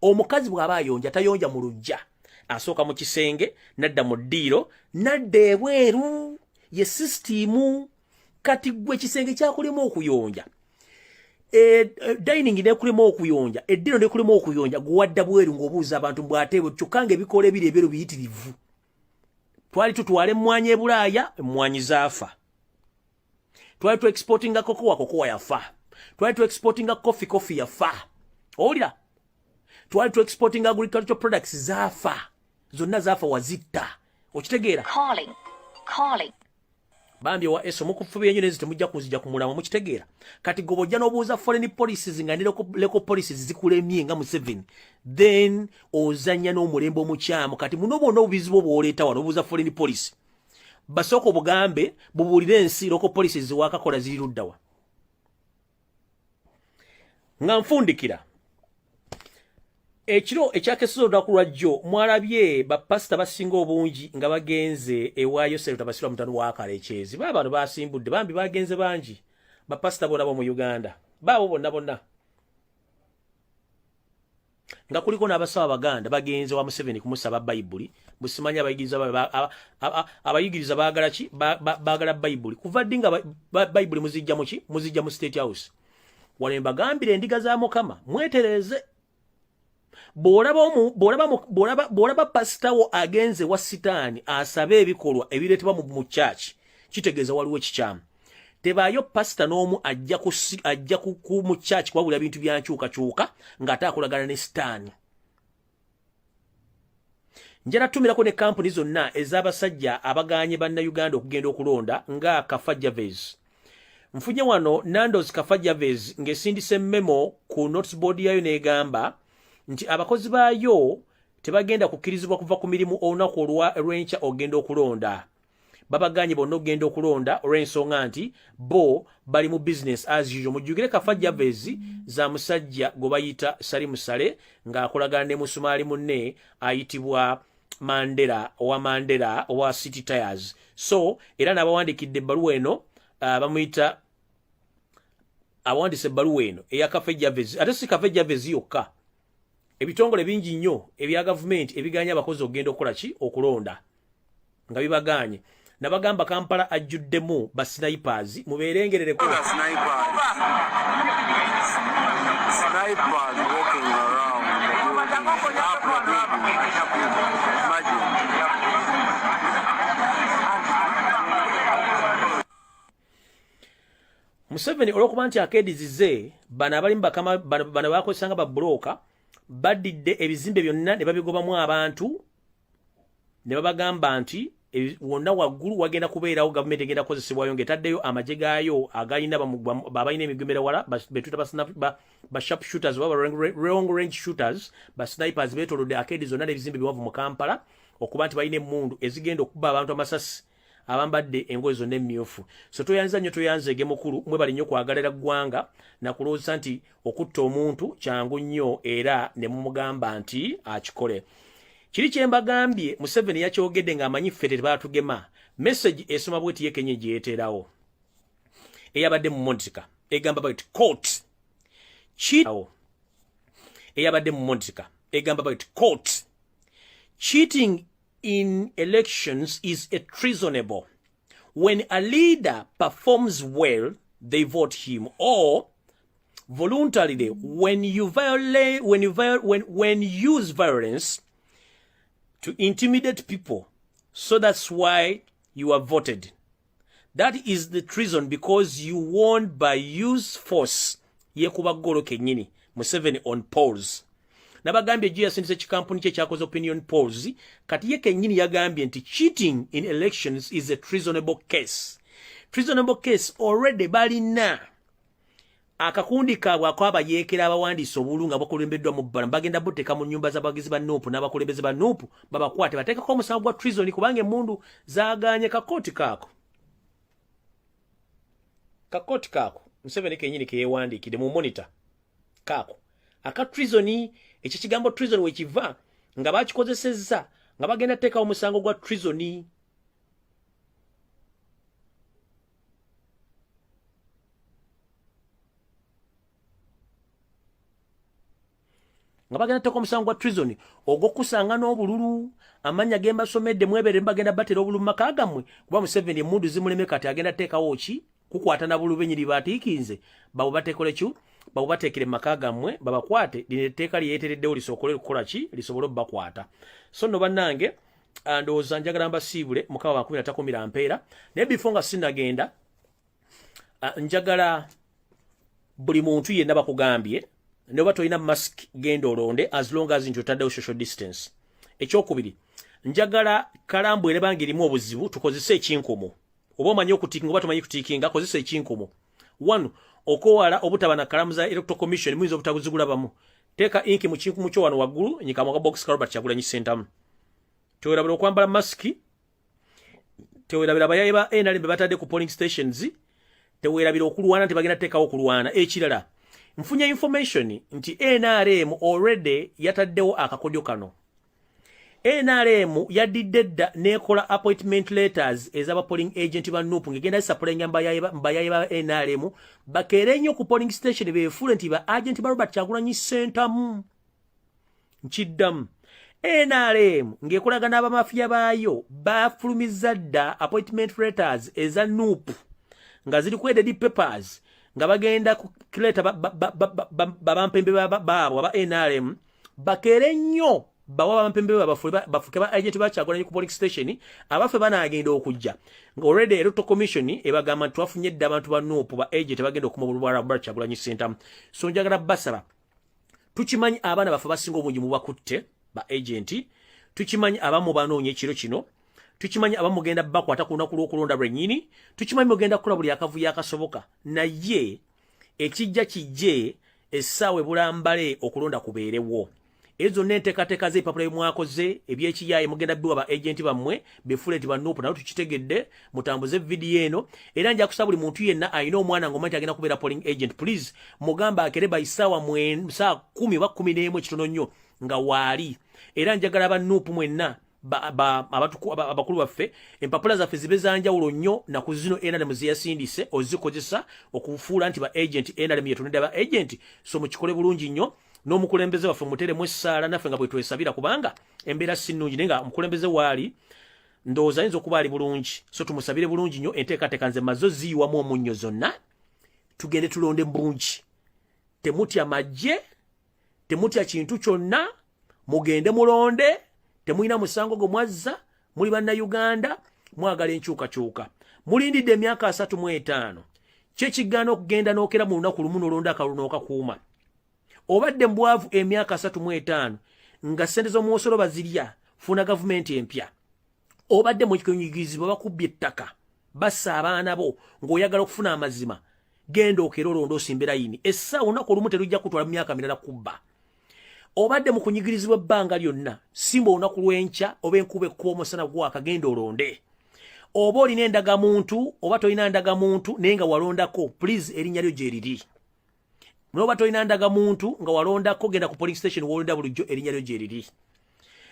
S1: omukazi bw'aba ayonja tayonja mu lujja asoka mu kisenge nadda mu diro nadde bweru ye system kati gwe kisenge kyakulema okuyonja dining ne kulema okuyonja eddiro ne kulema okuyonja guwadda bweru ng'obuuza abantu mbwatebwe kyokka ng'ebikola ebiri ebyeru biyitirivu twali tutwale emmwanyi e Bulaaya emmwanyi zaafa twali tu exportinga kokowa yafa twali tu exportinga coffee yafa olira twali tu exportinga agricultural products zafa zonna zafa wazitta okitegeera calling bambi wa eso mukufubye nyo nezi temujja kunzija kumulama mukitegeera kati gobojja n'obuuza foreign policies nga local policies zikulemye nga mu 7 then ozanya n'omulembe omukyamu kati muno bonna obubizibu bw'oleeta wano obuuza foreign policy basoko bugambe bubulire ensi local policies wakakola ziri luddawa nga nfundikira ekiro ekyakesozo dakulwajjo mwalabye bapasita basinga obungi nga bagenze ewaayo sero tabasira mutano wakala ekyezi bano basimbudde bambi bagenze bangi bapasita bona mu Uganda babo bonna nga kuliko n'abasawa baganda bagenze wa Museveni kumusaba Bayibuli busimanya abayigiriza baagala ki baagala Bayibuli kuva dinga Bayibuli muzijja mu State House wale bagambire endiga za Mukama mwetereze boraba pasitawo agenze wa sitaani asabe ebikolwa ebireetebwa mu church kitegeeza waliwo ekikyamu tebayo pasita n'omu ajja ku mu church kwabula bintu byankyukakyuka ng'ataakolagana ne sitaani njala tumirako ne kampuni zonna ez'abasajja abaganye bannayuganda okugenda okulonda nga Kafa Javez nfunye wano Nando's Kafa Javez ng'esindise memo ku notice board yayo n'egamba nti abakozi baayo tebagenda kukkirizibwa kuva ku mirimu olunaku lw'enkya ogenda okulonda babaganye bonna ogenda okulonda olw'ensonga nti bo bali mu business as usual mujjukire Kafa Javez za musajja gwe bayita Sali Musale ng'akolagana ne musumaali munne ayitibwa Mandela owa City Tires so era n'abawandikidde ebbaluwa eno bamuyita awandise ebbaluwa eno eya Kafa Javez ate si Kafa Javez yokka ebitongole bingi nnyo ebya gavumenti ebiganya abakozi okugenda okukola ki okulonda nga bibaganye nabagamba Kampala ajjuddemu basnipers mubeerengerereko Museveni olwokuba nti akeedizize bano abalimu bakama bano bakozesanga babulooka badidde ebizimbe byonna ne babigobamu abantu ne babagamba nti wonna waggulu wagenda kubeerawo gavumenti egenda kukozesebwayo ng'etaddeyo amagye gaayo agayina babalina emigomera wala betuta ba sharp shooters oba long range shooters ba snipers beetolodde akeedi zonna n'ebizimbe biwanvu mu Kampala okuba nti balina emmundu ezigenda okubba abantu amasasi abambadde engoye zonna emmyufu so toyanza nnyo toyanzeege mukulu mwe bali nnyo kwagalira ggwanga nakulowooza nti okutta omuntu kyangu nnyo era ne mumugamba nti akikole kiri kye mbagambye Museveni yakyogedde ng'amanyi ffe tebaatugema message esoma bweti yekenye gye yeeterawo eyabadde mu Monica egamba bweti court eyabadde mu Monica egamba bweti court cheating in elections is a treasonable. When a leader performs well, they vote him, or voluntarily, when you use violence to intimidate people, so that's why you are voted. That is the treason, because you won by use force. Yekuba golo kenyini Museveni on polls. Nabagambye jia sindise chikampuni che chakoze opinion polls. Kati ye kenyini yagambye nti cheating in elections is a treasonable case. Treasonable case already balina. Akakundi kabwa kwaba yekera abawandiisa obululu nga bakulembeddwa mu bbala bagenda buteka mu nnyumba z'abagizi ba Nuupu n'abakulembeze ba Nuupu babakwate bateekako omusango gwa treason kubanga emmundu zaaganye kakooti kaako. Kakooti kaako Museveni kenyini ke yeewandiikidde mu monitor kaako aka treason ekyo kigambo treason wekiva nga bakikozesezza nga bagenda teekawo omusango gwa treason. Nga bagenda teekawo omusango gwa treason ogw'okusanga n'obululu amanya gemba somedde mwebere bagenda batera obululu maka gammwe kuba Museveni emmundu zimuleme kati agenda teekawo ki kukwata na bulube nyiri batiikinze babo batekole ki babo batekere maka gammwe babakwate lino teeka liyetereddewo lisokole okukola ki lisobole obbakwata. So nno bannange ndowooza njagala mbasiibule mukama 13 mpeera naye bifo nga sinagenda njagala buli muntu yenna bakugambye ne oba tolina mask genda olonde as long as nti otaddewo social distance. Ekyokubiri njagala kalambwere bange erimu obuzibu tukozese ekinkumu oba omanyi okutiikinga oba tomanyi kutiikinga kozesa ekinkumu. 1 okowala obutaba na kalamu za electoral commission muyinza obutabuzigulabamu teeka inki mu kinkumu kyo wano waggulu nyikamu ka box Robert Kyagulanyi Sentamu. Tewerabira okwambala maski, tewerabira bayaye ba NRM batadde ku polling stations, tewerabira okulwana nti bagenda teekawo okulwana. Ekirala nfunye information nti NRM already yataddewo akakodyo kano. NRM yadidde dda nekola appointment letters ezaba polling agent ba Nuupu ngegenda supplying mbayaye ba NRM bakere nnyo ku polling station beefule nti ba agent ba Robert Kyagulanyi Sentamu. Nkiddamu NRM ngekolagana abamafia baayo bafulumiza dda appointment letters eza Nuupu nga ziri ku edit papers nga bagenda kuleta babampembe baabo aba NRM bakere nnyo bawa bampembe bafuke ba agent ba Kyagulanyi ku polling station abafe banaagenda okujja nga already electoral commission ebagamba twafunye dda abantu ba Nuupu ba agent bagenda okumubulwala Robert Kyagulanyi Sentamu. So njagala basaba tukimanyi abaana bafe basinga obungi mu bakutte ba agent, tukimanyi abamu banoonye ekiro kino, tukimanyi abamu genda bakwata ku lunaku lw'okulonda lwennyini, tukimanyi mugenda kukola buli akavuyo akasoboka, naye ekijja kijje essaawa ebulambale okulonda kubeerewo. Ezo n'enteekateeka z'ebipapula mwakoze eby'ekiyaaye mugenda biwa ba agent bammwe befule nti ba Nuupu nabo tukitegedde mutambuze vidiyo eno. Era nja kusaba buli muntu yenna ayina omwana ng'omanyi agenda kubeera polling agent, please mugamba akere ba essaawa 10 oba 11 ekitono nnyo nga waali. Era njagala aba Nuupu mwenna abakulu baffe empapula zaffe zibe zanjawulo nnyo na ku zino NRM zeyasindise ozikozesa okufuula nti ba agent NRM yetunedde ba agent. So mukikole bulungi nnyo n'omukulembeze waffe muteremu essaala naffe nga bwe twesabira kubanga embeera si nnungi naye nga omukulembeze waali ndowooza ayinza okuba ali bulungi. So tumusabire bulungi nnyo enteekateeka nze mazo ziyiwamu omunnyo zonna tugende tulonde bulungi. Temutya magye, temutya kintu kyonna, mugende mulonde, temulina musango gwe mwazza, muli bannayuganda, mwagala enkyukakyuka. Mulindidde emyaka 35 kyekigaana okugenda n'okera mu lunaku lumu n'olonda akalulu n'okakuuma. Obadde mbwavu emyaka 35 nga ssente z'omusolo bazirya funa gavumenti empya. Obadde mu kikunyigirizibwa bakubbye ettaka bassa abaana bo ng'oyagala okufuna amazima, genda okera olonda osimbe layini. Essaawa olunaku olumu terujja kutwala mu myaka mirala kubba. Obadde mu kunyigirizibwa ebbanga lyonna simba olunaku lw'enkya oba enkuba ekkuba omusana gwaka genda olonde. Oba olina endagamuntu oba tolina ndagamuntu naye nga walondako, please erinnya lyo gye liri. Noba tolina ndagamuntu nga walondako genda ku polling station wolonda bulijjo erinnya lyo gye liri.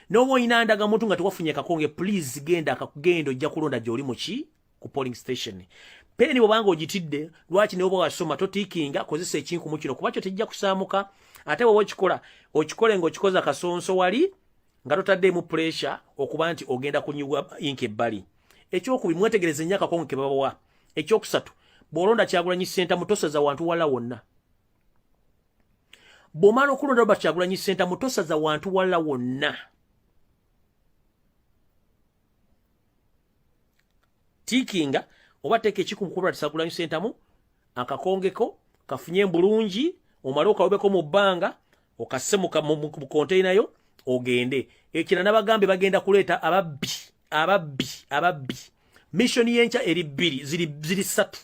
S1: Noba olina ndagamuntu nga tewafunye kakonge, please genda ojja kulonda gy'oli muki ku polling station. Peni bwobanga ogitidde lwaki ne bwe wasoma totiikinga kozesa ekinkumu kino kuba kyo tejja kusaamuka. Ate wowe okikola okikole ng'okikoza kasonso wali nga totaddemu pressure okuba nti ogenda kunyibwa inke ebbali. Ekyokubiri mwetegereze nnyo akakonge ke babawa. Ekyokusatu bw'olonda Kyagulanyi Ssentamu tosaza wantu wala wonna. Bw'omala okulonda Robert Kyagulanyi Ssentamu tosaza wantu wala wonna. Tikinga oba teeka ekiku ku Robert Kyagulanyi Ssentamu akakongeko kafunye bulungi omale okawebeko mu bbanga okasse mu container yo ogende. Ekira n'abagambe bagenda kuleeta ababbi. Mission yencha eri bbiri ziri ssatu.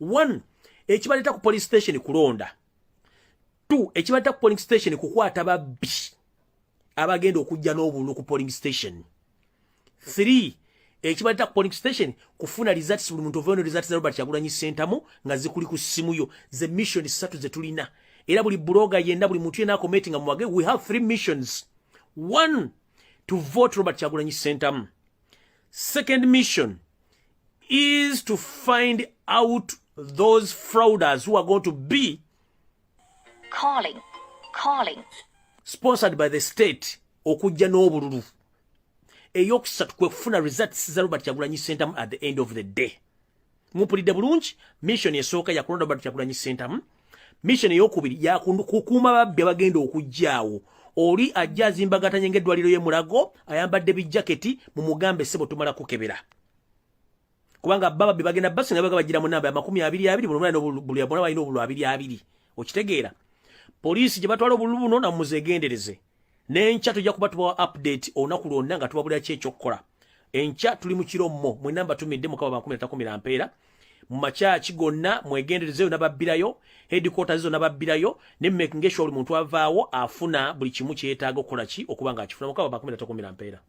S1: 1 ekibaleeta ku police station kulonda. 2 ekibaleeta ku polling station kukwata babbi abagenda okujja n'obululu ku polling station. 3 ekibaleeta ku polling station kufuna results buli muntu oveno results za Robert Kyagulanyi Ssentamu nga zikuli ku simu yo. Ze mission 3 ze tulina. Era buli blogger yenna buli muntu yena commenting amwage, we have 3 missions. 1 to vote Robert Kyagulanyi Ssentamu. Second mission is to find out those frauders who are going to be
S4: calling
S1: sponsored by the state okujja n'obululu. Eyokusatu kwe kufuna results za Robert Kyagulanyi Ssentamu at the end of the day. Mupulidde bulungi. Mission esooka yakulonda Robert Kyagulanyi Ssentamu. Mission eyokubiri yakukuuma babbi abagenda okujjaawo. Oli ajja azimbagatanye ng'eddwaliro y'e Mulago ayambadde bijaketi mu mugambe ssebo tumala kukebera. Kubanga babbi bagenda basi nga bagira mu namba ya 20 buli mwana buli abona balina obululu 20. Okitegeera? Poliisi gye batwala obululu buno na muzegendereze. N'enkya tujja kuba update olunaku lwonna nga tubabulira ki ekyokukola. Enkya tuli mu kiro mmo mwe namba tumidde mu kaba 13 ampeera. Mu makyaki gonna mwegenderezeyo n'ababbirayo, headquarters zo n'ababbirayo, ne making sure buli muntu avaawo afuna buli kimu kyetaaga okukola ki okuba nga akifuna mu kaba 13 ampeera.